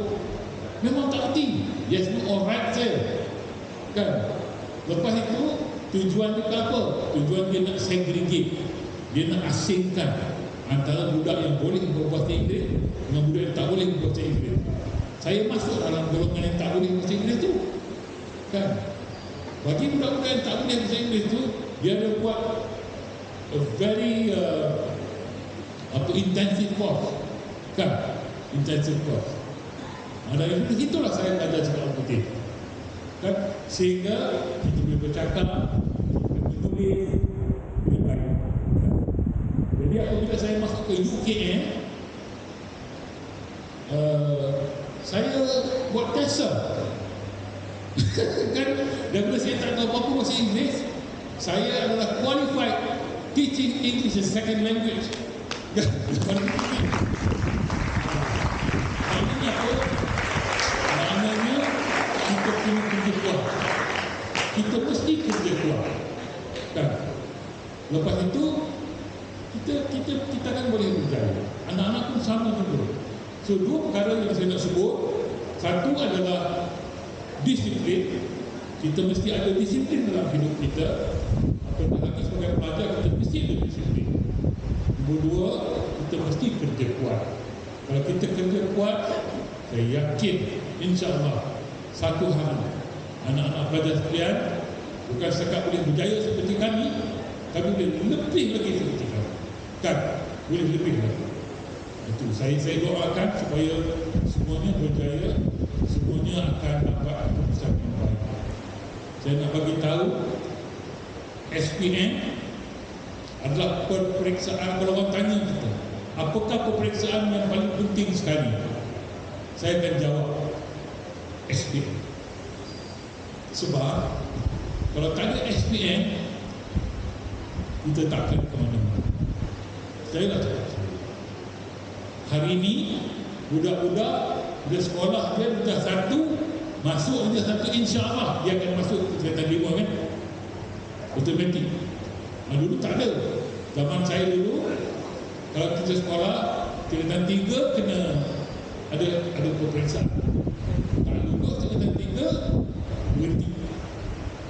Memang tak erti. Yes, no, alright saya. Kan? Lepas itu tujuan dia apa? Tujuan dia nak segregate. Dia nak asingkan antara budak yang boleh berbahasa Inggeris dengan budak yang tak boleh berbahasa Inggeris. Saya masuk dalam golongan yang tak boleh berbahasa Inggeris tu. Kan? Bagi budak-budak yang tak boleh berbahasa Inggeris tu, dia ada buat a very intensive course. Kan? Intensive course. Dari itulah saya belajar cakap orang putih. Kan? Sehingga kita boleh bercakap, kita menulis dengan baik. Jadi apabila saya masuk ke UKM, saya buat TESA. Kan daripada saya tak tahu apa-apa bahasa Inggeris, saya adalah qualified teaching English as second language. Maknanya apa? Maknanya kita punya kerja kuat. Kita mesti kerja kuat. Kan? Lepas itu kita kan boleh berjaya. Anak-anak pun sama juga. So dua perkara yang saya nak sebut, satu adalah disiplin. Kita mesti ada disiplin dalam hidup kita. Apatah lagi sebagai pelajar, kita mesti ada disiplin. Nombor dua, kita mesti kerja kuat. Kalau kita kerja kuat, saya yakin insya-Allah satu hari anak-anak pelajar sekalian bukan setakat boleh berjaya seperti kami, tapi boleh lebih lagi seperti kami. Kan? Boleh lebih lagi. Itu saya doakan supaya semuanya berjaya, semuanya akan dapat keputusan yang baik. Saya nak bagi tahu SPM adalah peperiksaan. Kalau orang tanya kita, apakah peperiksaan yang paling penting sekali, saya akan jawab SPM. Sebab kalau tak ada SPM, kita takkan ke mana-mana. Saya dah cakap hari ini budak-budak dia sekolah dia dah satu, masuk dia satu, insya-Allah dia akan masuk ke tingkatan 5 kan, automatik. Dulu tak ada. Zaman saya dulu, kalau kita sekolah tingkatan 3 kena ada peperiksaan. Tak lulus tingkatan 3 berhenti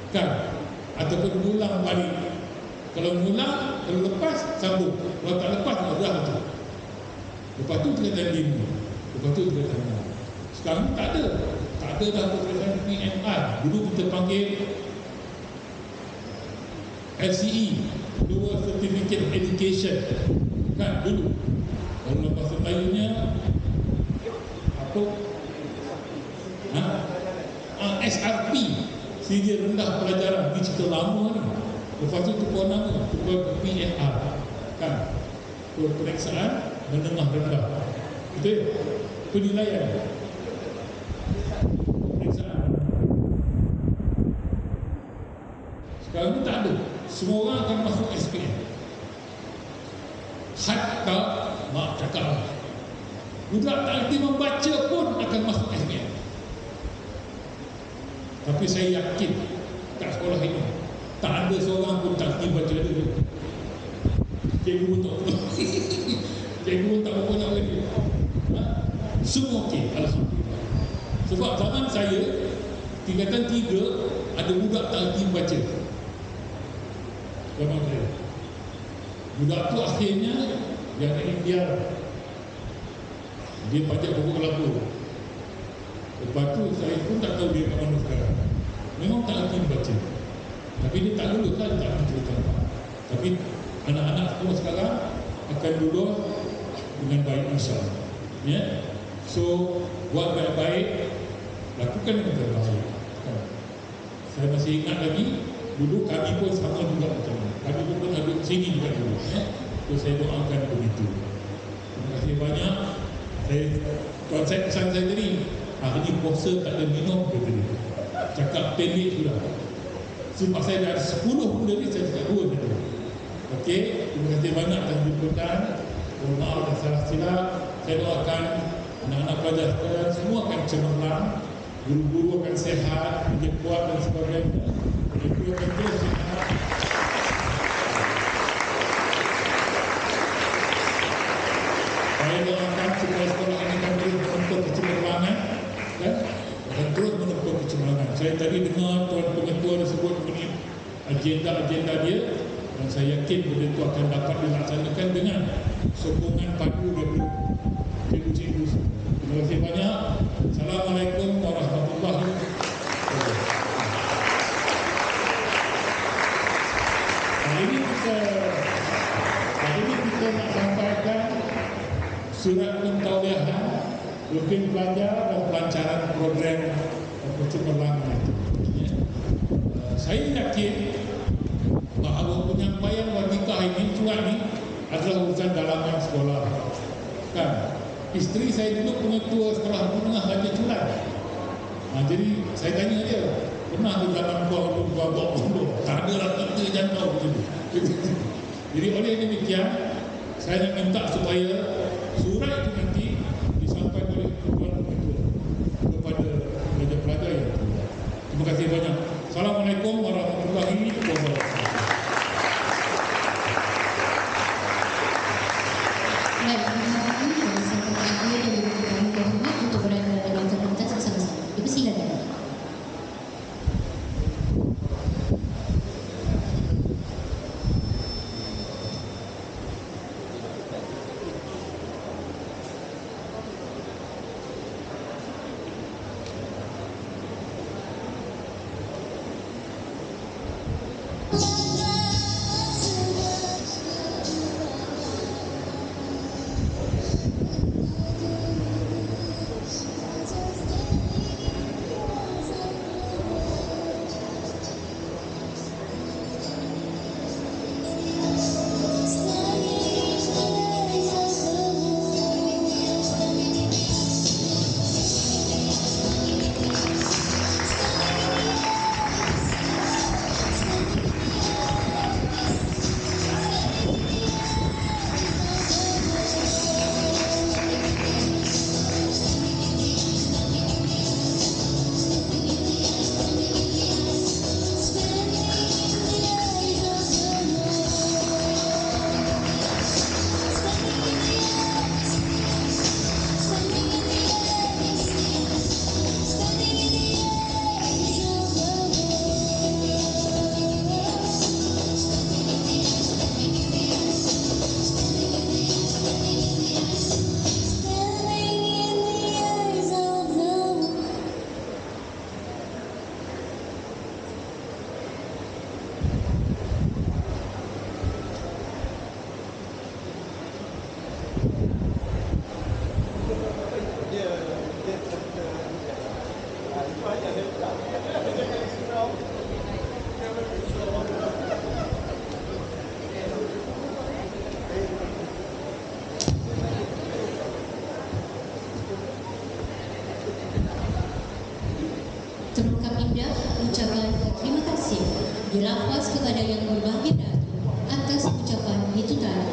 kan, ataupun ulang balik. Kalau ulang, kalau lepas sambung, kalau tak lepas dah tu. Lepas tu tingkatan 5, lepas tu tingkatan 6. Sekarang tak ada dah peperiksaan PMR. Dulu kita panggil LCE, Lower Certificate of Education kan dulu. Kalau bahasa Melayunya apa? SRP, Sijil Rendah Pelajaran. Ini cerita lama ni. Lepas tu tukar nama, tukar PMR kan, peperiksaan menengah rendah. Betul? Penilaian peperiksaan. Sekarang ni tak ada. Semua orang akan masuk SPM. Hatta mak cakap budak tak erti membaca pun akan masuk SPM. Tapi saya yakin kat sekolah ini tak ada seorang pun tak erti baca dia. Cikgu pun tak tahu. Cikgu pun tak berapa nak lagi. Semua okey, alhamdulillah. Sebab zaman saya tingkatan 3 ada budak tak erti baca. Zaman saya budak tu akhirnya yang dari India, dia pajak buku kelapa. Lepas tu saya pun tak tahu dia kat mana sekarang. Memang tak erti baca, tapi dia tak lulus kan, tak cerita. Tapi anak-anak semua sekarang akan lulus dengan baik insya-Allah. Ya. So buat baik-baik, lakukan yang terbaik. Saya masih ingat lagi dulu kami pun sama juga macam ni. Kami pun pernah duduk sini juga dulu. So saya doakan begitu. Terima kasih banyak. Tuan saya pesan saya tadi, hari ni puasa tak ada minum kata dia. Cakap pendek sudah. Sebab saya dah 10 benda ni, saya cakap 2 tadi. Okey, terima kasih banyak atas jemputan. Mohon maaf dan salah silap. Saya doakan anak-anak pelajar sekalian semua akan cemerlang, guru-guru akan sehat, kerja kuat dan sebagainya. Itu akan terus sehat. Saya doakan supaya sekolah ini akan terus menempuh kecemerlangan dan akan terus menempuh kecemerlangan. Saya tadi dengar Tuan Pengetua disebut mengenai agenda-agenda dia, dan saya yakin benda itu akan dapat dilaksanakan dengan sokongan padu dari cikgu-cikgu. Terima kasih banyak. Assalamualaikum warahmatullahi wabarakatuh. Hari ini kita nak sampaikan surat pentauliahan rutin pelajar dan pelancaran program pencemerlangan itu. Saya yakin bahawa penyampaian wazifa ini, surat ini adalah urusan dalaman sekolah kan. isteri saya dulu pengetua sekolah menengah Raja Curan. Jadi saya tanya dia, pernah tu zaman kau bawa pondok? Tak ada lah, kita jangkau begitu. Jadi oleh demikian, saya nak minta supaya surat itu nanti disampaikan oleh Tuan Ketua kepada pelajar-pelajar yang terlibat. Terima kasih banyak. Assalamualaikum warahmatullahi wabarakatuh. Baik, terima kasih dari Sang Ketua dan Ibu Kami Terhormat untuk berada dalam pentas bersama-sama. Dipersilakan. Terungkap indah ucapan terima kasih dilafaz kepada yang berbahagia Datuk atas ucapan itu tadi.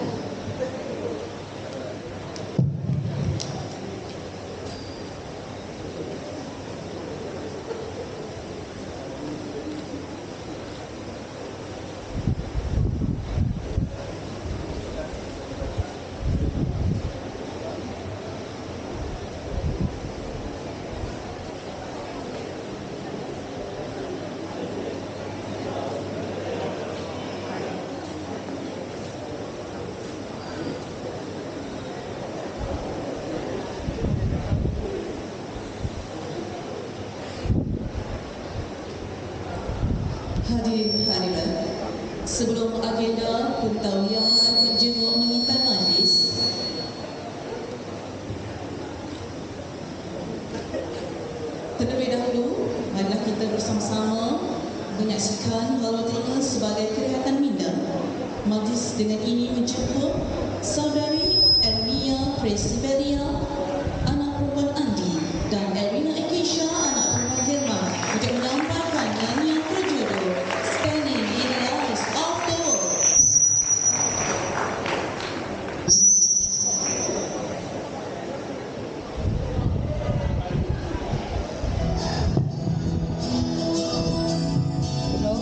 Hadirin, sebelum agenda pentawiahan menjenguk mengintai majlis, terlebih dahulu marilah kita bersama-sama menyaksikan halutnya sebagai kelihatan minda. Majlis dengan ini menjemput saudari Ermia Presibelia, anak perempuan Andi, dan Erina Ekisha, anak perempuan Herman, untuk menyampaikan nyanyian berjudul Standing in the Eyes of the World. Hello.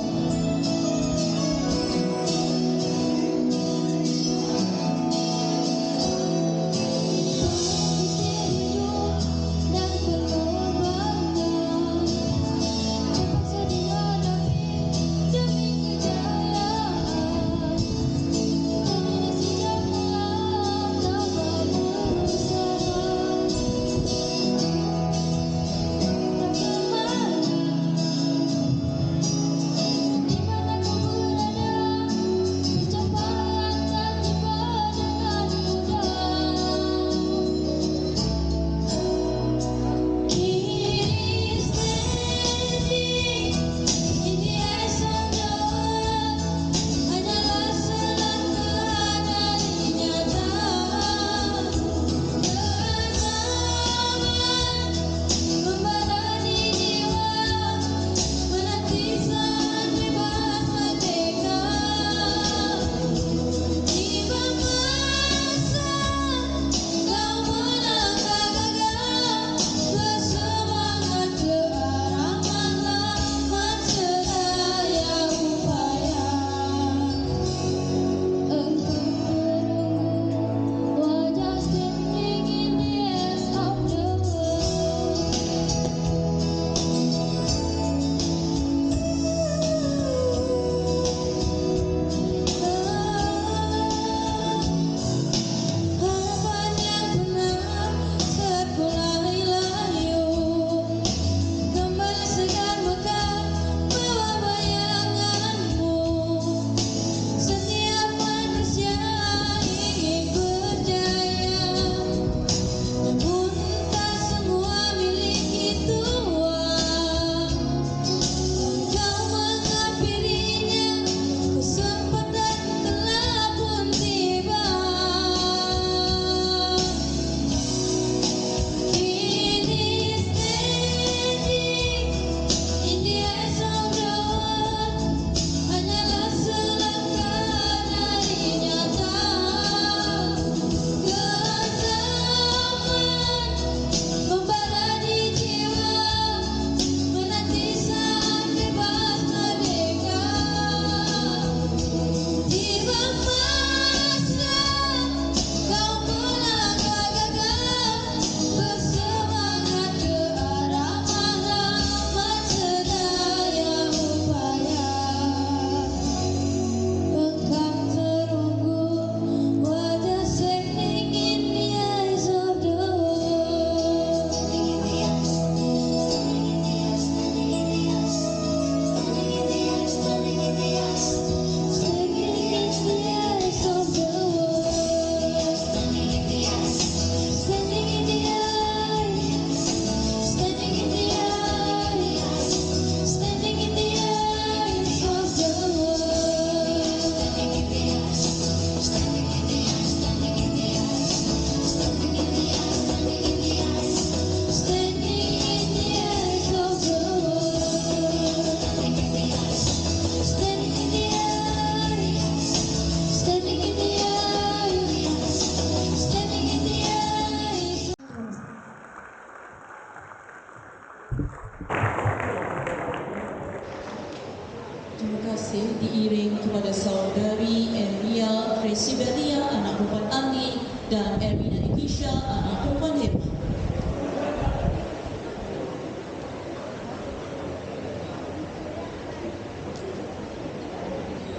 kasih diiring kepada saudari Elia Resibelia, anak perempuan Andi, dan Erina Ikisha, anak perempuan Hema.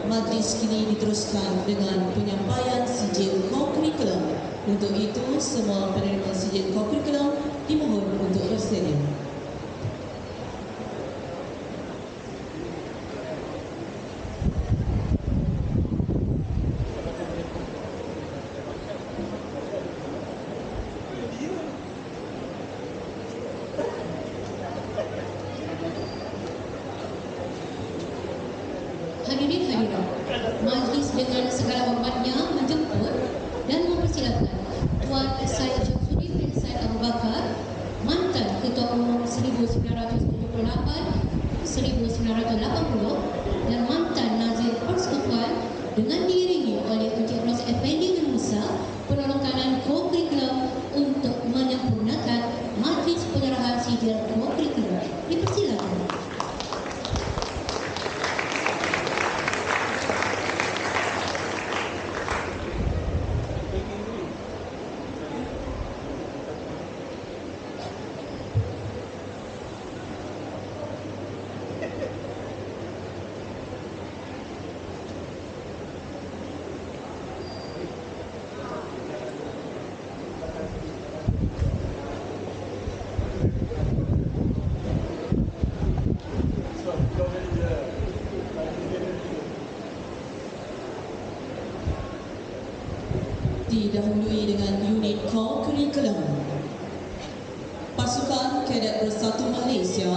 Majlis kini diteruskan dengan penyampaian sijil co-curriculum. Untuk itu, semua penerima sijil co-curriculum dimohon untuk bersedia. Hadirin hadirat, majlis dengan segala hormatnya menjemput dan mempersilakan Tuan Syed Syamsuddin bin Syed Abu Bakar, mantan Ketua Umum 1978-1980 dan mantan Nazir Persekutuan, dengan diiringi oleh Encik Ros Effendi bin Musa, penolong kanan co-curriculum untuk menyempurnakan majlis penyerahan sijil co-curriculum. Dipersilakan. Didahului dengan unit co-curriculum. Pasukan Kadet Bersatu Malaysia,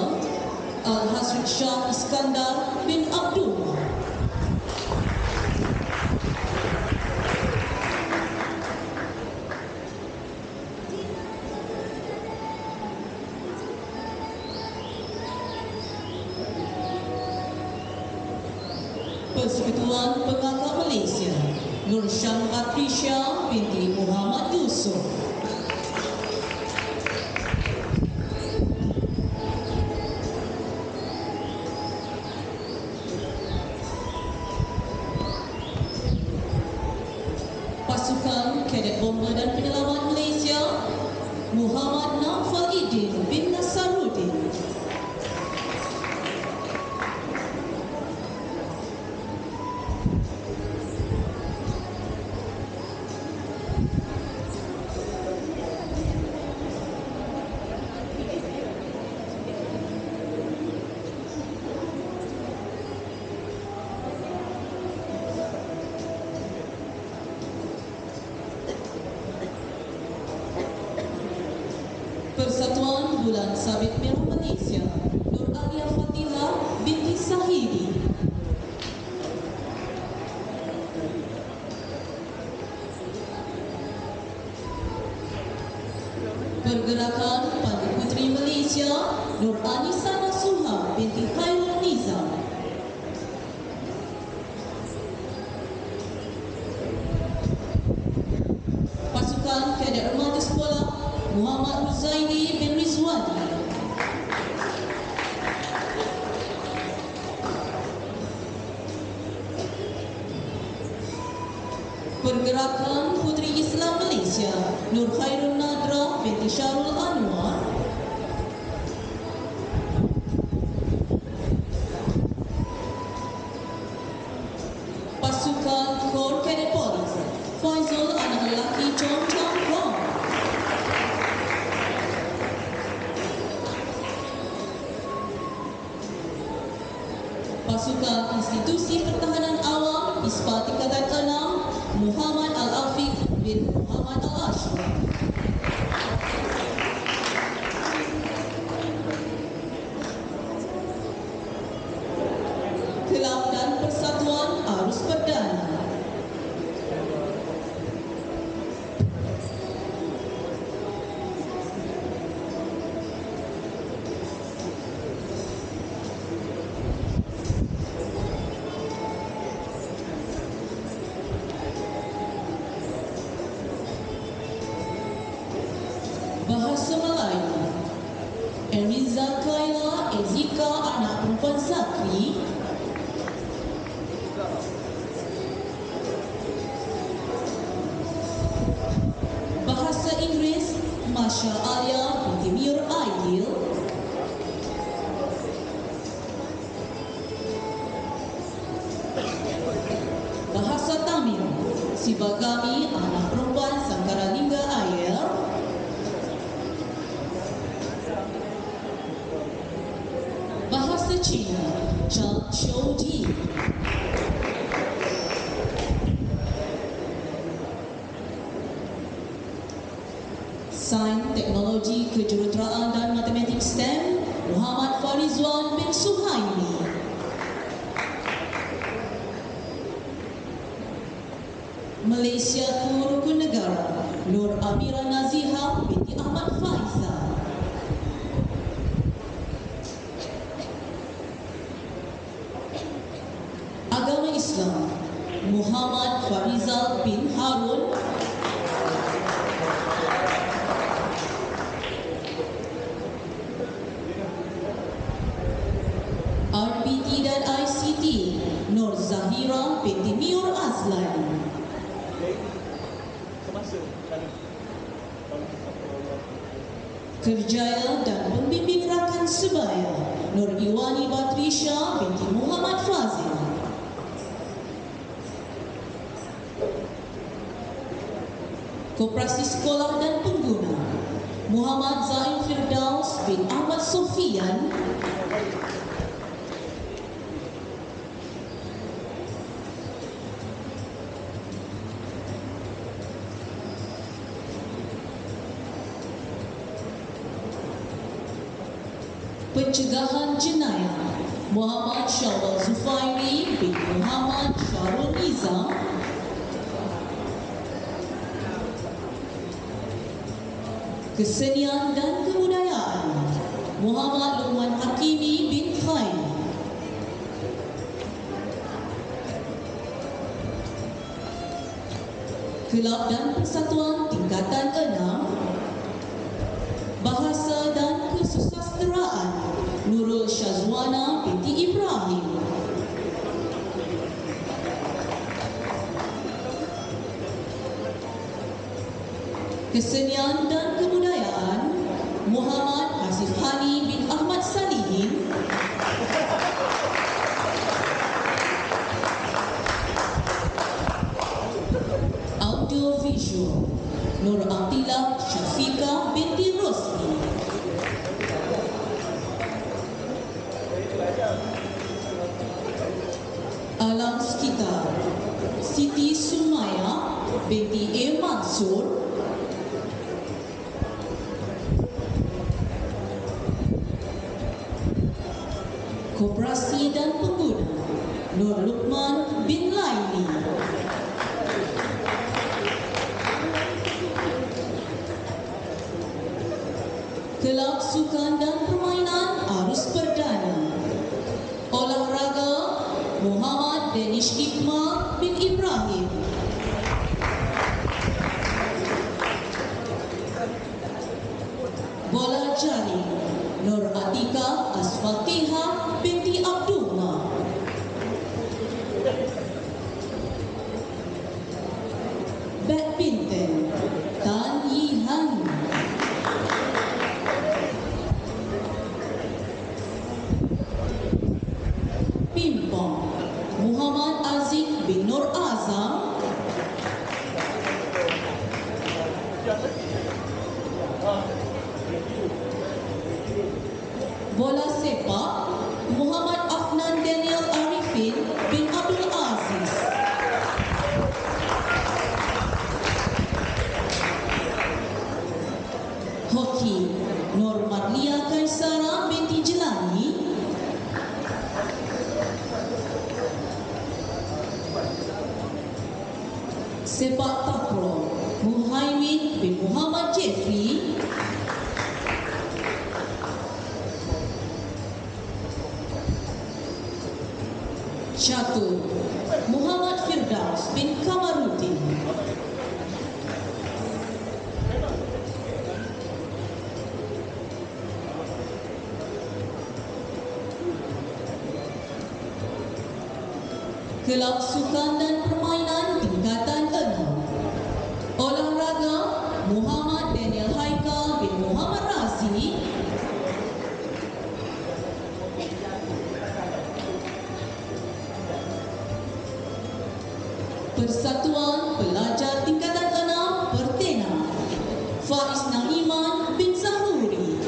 Al-Hasrid Shah Iskandar bin Abdul. Persekutuan Pengangkat Malaysia, Nur Syam Atrisha binti Muhammad Yusof. Pasukan Kadet Bomber dan Penyelamat Malaysia, Muhammad Naufal Idin bin Nasaruddin. Persatuan Bulan Sabit Merah Malaysia, Nur Alia Fatihah binti Sahidi. Pergerakan Pandu Puteri Malaysia, Nur Anissa Nasuha binti Khairul Nizam. Pasukan Kadet Remaja Sekolah, Muhammad Ruzaidi bin Rizwani. Pergerakan Puteri Islam Malaysia, Nur Khairul Nadra binti Syarul Anwar. Pasukan Kor Kadet Polis, Faizul anak lelaki Chong Chong Wong. Pasukan Institusi Pertahanan Awam ISPA Tingkatan 6, Muhammad Al-Afiq bin Muhammad Al-Ashraf. Kelab dan Persatuan Arus Perdana. Bahasa Melayu, Eriza Kaila Ezika anak perempuan Zakri. Tasha Alia binti Mir Aidil, Bahasa Tamil Sibagami anak perempuan Sangkara Lingga Ayer, Bahasa Cina Chang Shouji, Sains, Teknologi, Kejuruteraan dan Matematik STEM Muhammad Farizwan bin Suhaimi, Malaysia Rukun Negara Nur Amira Naziha binti Ahmad Faizal, Agama Islam Muhammad Farizal bin Harun, RPT dan ICT Nur Zahira binti Miur Azlan, Kerjaya dan Pembimbing Rakan Sebaya Nur Iwani Batrisha binti Muhammad Fazil, Koperasi Sekolah dan Pengguna Muhammad Zain Firdaus bin Ahmad Sofian, Pencegahan Jenayah Muhammad Syawal Zufairi bin Muhammad Syarul Nizam, Kesenian dan Kebudayaan Muhammad Luqman Hakimi bin Khair, Kelab dan Persatuan Tingkatan 6 Bahasa dan Kesusasteraan Nurul Syazwana binti Ibrahim, Kesenian dan Kebudayaan Muhammad Hasif Hani bin Ahmad Salihin, Audio Visual Nur Abdillah Syafiqah binti Rosli, Alam Sekitar Siti Sumaya binti A. Mansur, Koperasi dan Pengguna Nur Luqman bin Laini, Kelab Sukan dan Permainan Arus Perdana Olahraga Muhammad Danish Iqmal bin Ibrahim, Bola Jaring Nur Atika Asfatihah binti Abdullah, Badminton Tan Yi Han, Pimpong Muhammad Aziz bin Nur Azam, Bola Sepak Muhammad Afnan Daniel Arifin bin Abdul Aziz, Hoki Nur Marlia Kaisara binti Jelani, Sepak Takraw Muhaimin bin Muhammad Jeffrey, Catur Muhammad Firdaus bin Kamaruddin, Kelab Sukan dan Permainan Tingkatan 6 Olahraga Muhammad Daniel Haikal Persatuan Pelajar Tingkatan 6 Pertena, Faiz Naiman bin Zahuri.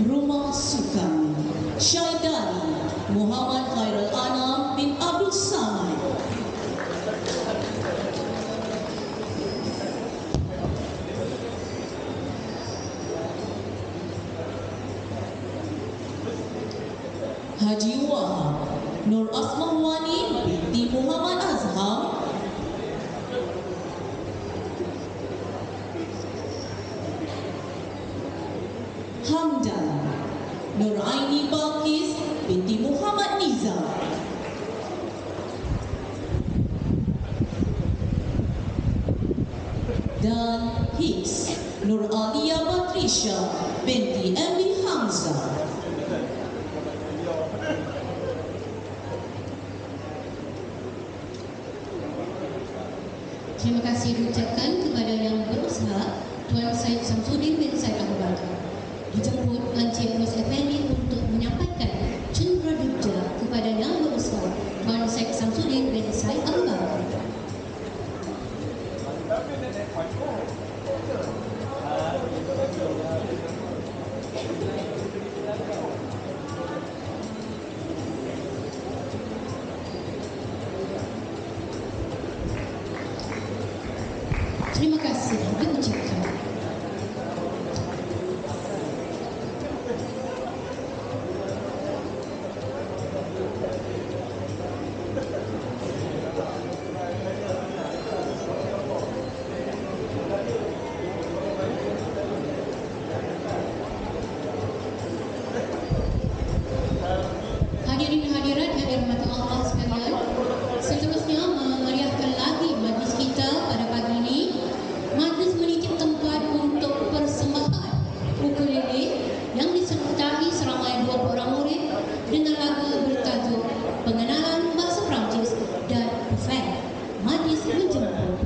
Rumah Sukan, Syaidani Muhammad Khairul Anam bin Abdul Samad. Haji Wahab Nur Asmahwani binti Muhammad Azhar. Hamdan Nur Aini Balkis binti Muhammad Nizam. Dan Hicks Nur Alia Batrisha binti Emily Hamzah. Terima kasih diucapkan kepada yang berusaha Tuan Syed Samsudin bin Syed Abu Bakar. Dijemput Encik Ros Effendi untuk menyampaikan cendera duka kepada yang berusaha Tuan Syed Samsudin bin Syed Abu Bakar. Terima kasih diucapkan. Hadirin hadirat yang dirahmati Allah sekalian, seterusnya memeriahkan lagi majlis kita pada pagi ini. Majlis menitip tempat untuk persembahan ukulele yang disertai seramai 20 orang murid dengan lagu bertajuk Pengenalan Bahasa Perancis dan Buffet. Majlis menjemput.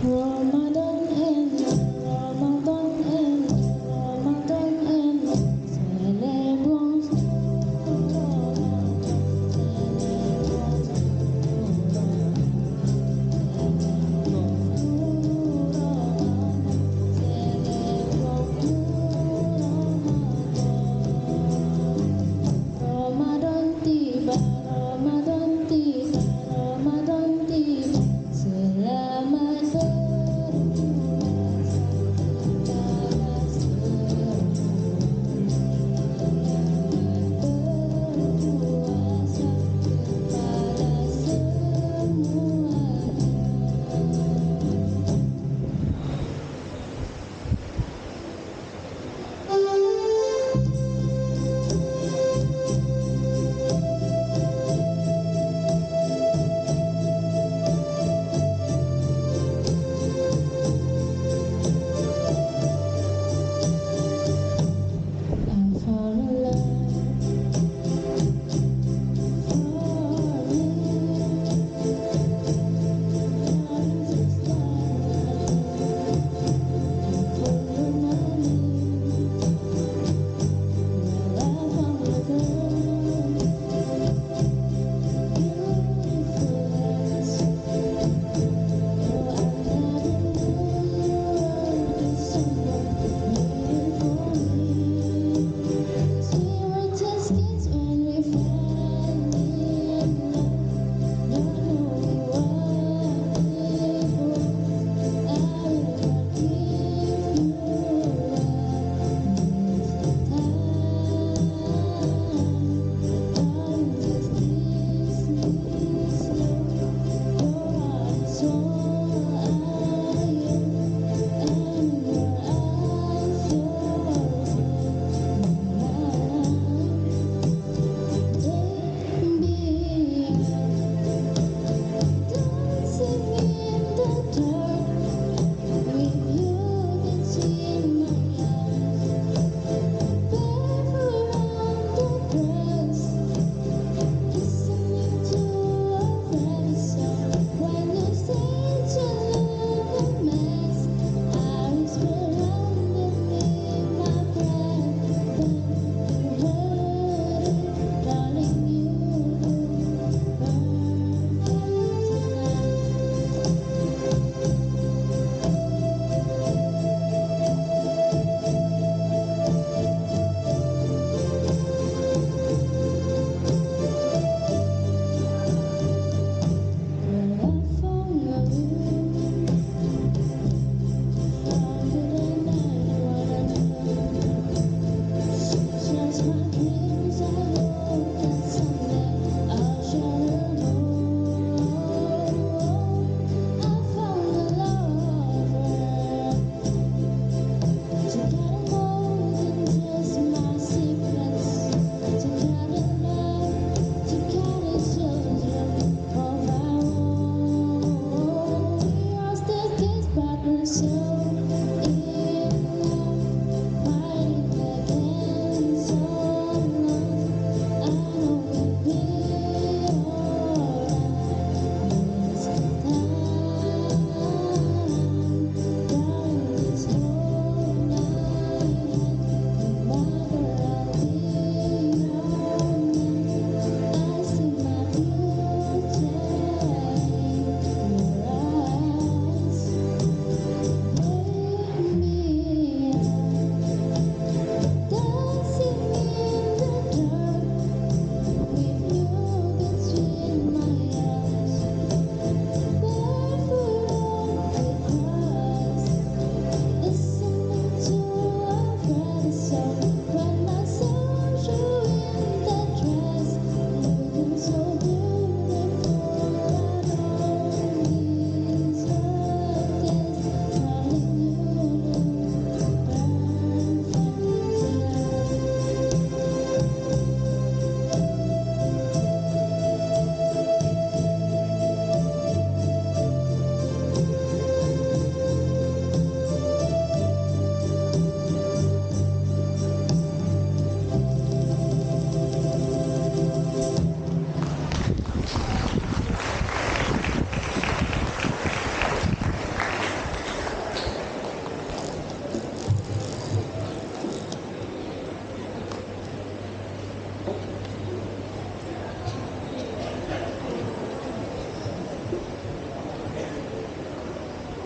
Ramadan and celebrons.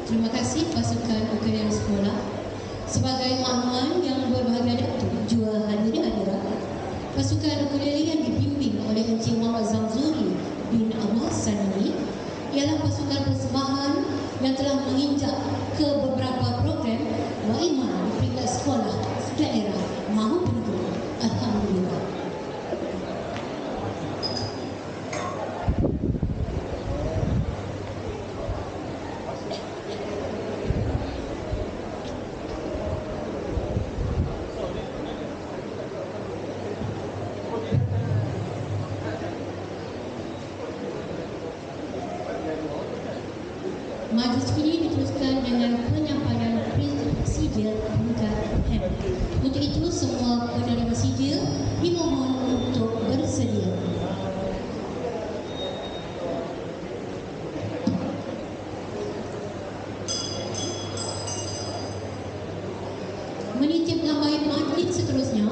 Terima kasih pasukan ukulele sekolah. Sebagai makluman yang berbahagia Datuk jua hadirin-hadirat, pasukan ukulele yang dibimbing oleh Encik Muhammad Zamzuri bin Abbas Sanani ialah pasukan persembahan yang telah menginjak ke beberapa program Waiman di peringkat sekolah daerah maupun negeri. Alhamdulillah. Majlis ini diteruskan dengan penyampaian sijil tingkat M. Untuk itu, semua penerima sijil dimohon untuk bersedia. Menitip lambai majlis seterusnya,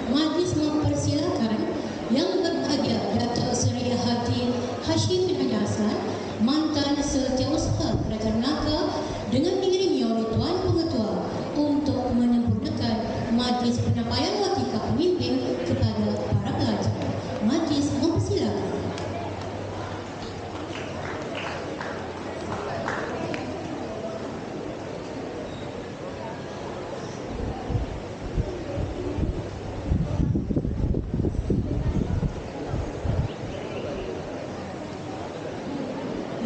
majlis mempersilakan yang berbahagia Datuk Seri Haji Hashim bin Haji Hassan, mantan Setiausaha Kerajaan Melaka, dengan diiringi oleh Tuan Pengetua untuk menyempurnakan majlis penyampaian watika pemimpin kepada para pelajar. Majlis mempersilakan.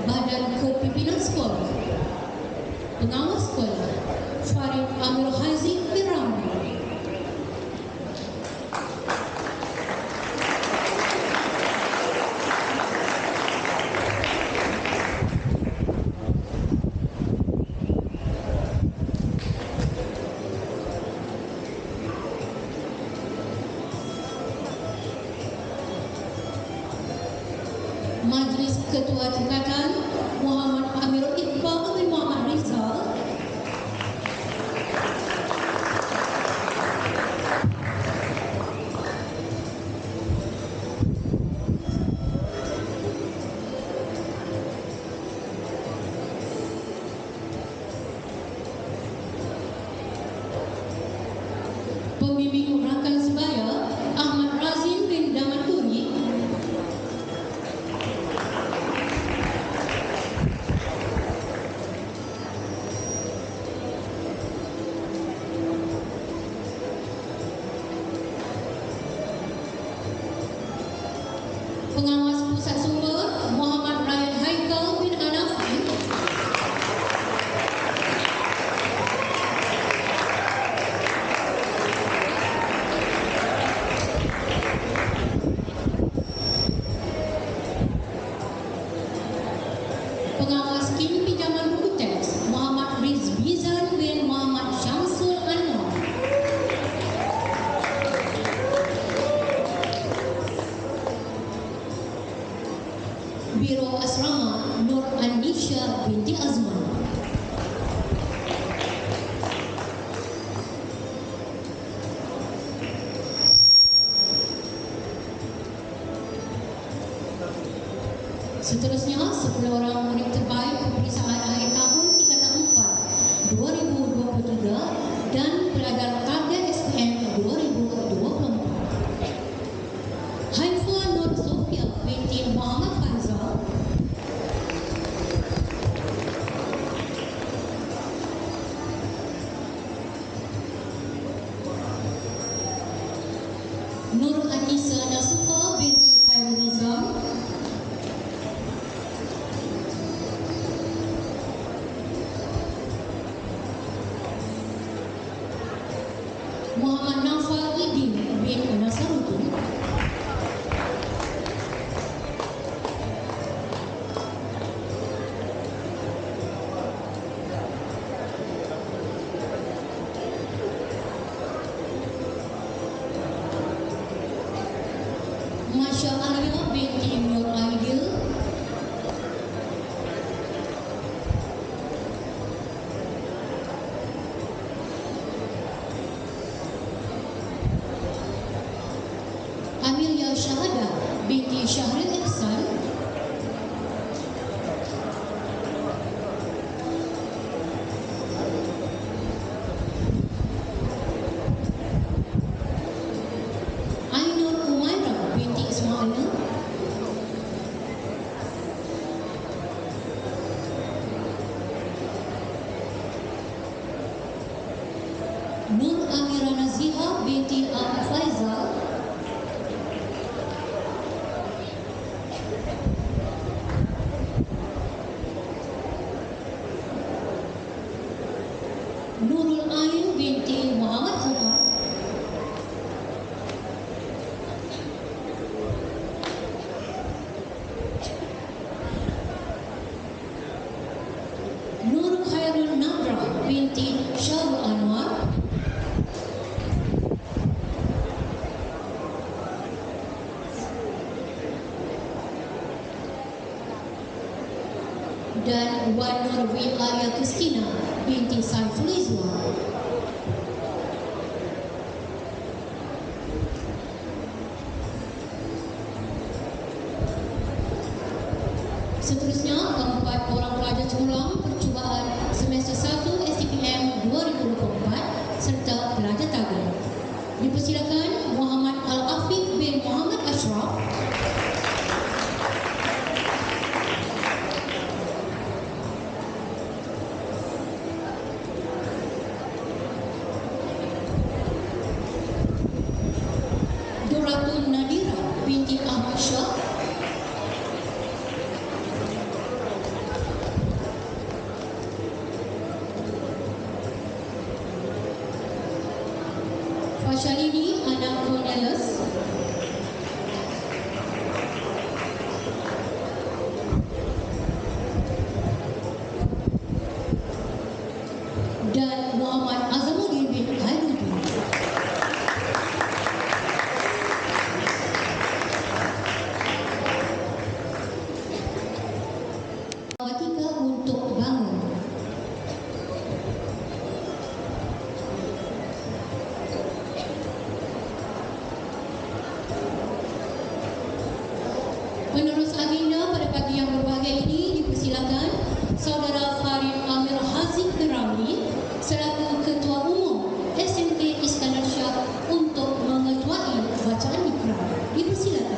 Badan Kepimpinan Sekolah, Pengawas Sekolah, Farid Amir Haziq bin Ramli. Majlis Ketua Tingkatan Muhammad Amirul Iqbal bin Muhammad Rizal. Pembimbing rakan sebaya Ahmad Razin bin Damaturi. Pengawas Pusat Sumber Muhammad Ryan Haikal bin Hanafi. Pengawas Kini Pinjaman Buku Teks Muhammad Rizbizan bin Muhammad Syamsul Anwar. Biro Asrama Nur Anisha binti Azman. Seterusnya, 10 orang murid terbaik peperiksaan akhir tahun tingkatan 4 2023 dan pelajar target SPM 2024. Haifah Nur Sofia binti Muhammad Faizal. Nur Anissa Nasuha binti Khairul Nizam. Muhammad Naufal Idin bin Nasaruddin. Masya Arya binti Nur Aidil. binti Ahmad Faizal. Nurul Ain binti Muhammad Fuad. Nur Khairul Nabrah binti Syarul Anwar. Dan Wan Nurwi Arya Kristina binti Saiful Izwan. Seterusnya, keempat orang pelajar cemerlang percubaan semester 1 STPM 2024 serta pelajar tabung. Dipersilakan Muhammad Al-Afiq bin Muhammad Ashraf, Duratun Nadira binti Ahmad Shah, Fashalini anak Cornelius, dan Muhammad Azamuddin bin Khairuddin. Tiga untuk bangun. Penerus agenda pada pagi yang berbahagia ini dipersilakan Saudara Farid Amir Haziq Ramli selaku Ketua Umum SMP Iskandar Shah untuk mengetuai bacaan Iqra. Dipersilakan.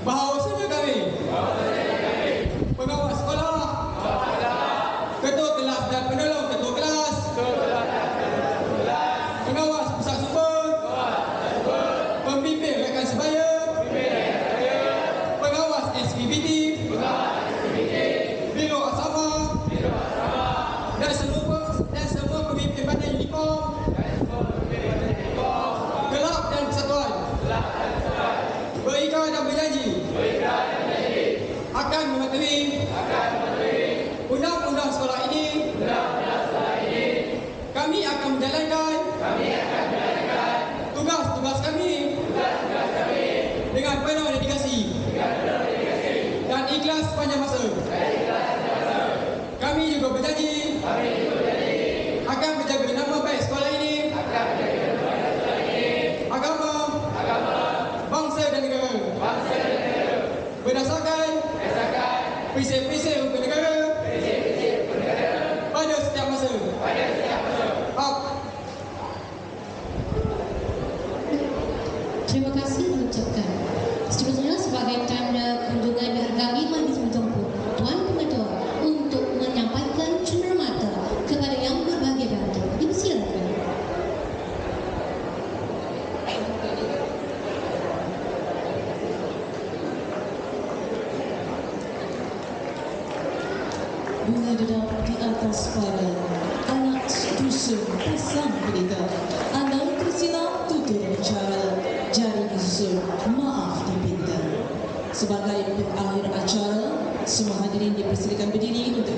Bahawasanya kami pengawas sekolah, ketua kelas dan penolong ketua kelas, pengawas pusat sumber, pembimbing rekan sebaya, pengawas SPBD, biro asrama, dan semua pemimpin badan uniform, kelab dan persatuan, berikrar dan berjanji akan mematuhi undang-undang sekolah ini. Kami akan menjalankan tugas-tugas kami dengan penuh dedikasi dan ikhlas sepanjang masa. Kami juga berjanji akan menjaga nama baik sekolah ini, agama, bangsa dan negara berdasarkan prinsip-prinsip hukum negara pada setiap masa. Terima kasih diucapkan. Seterusnya sebagai tanda kunjungan dihargai majlis menjemput Tuan Pengetua untuk menyampaikan cenderamata kepada yang berbahagia dan dipersilakan. Bunga dedap di atas pada anak dusun pasang pelita. Andai tersinar tutur bicara, jari disusul maaf dipinta. Sebagai pengakhir acara, semua hadirin dipersilakan berdiri untuk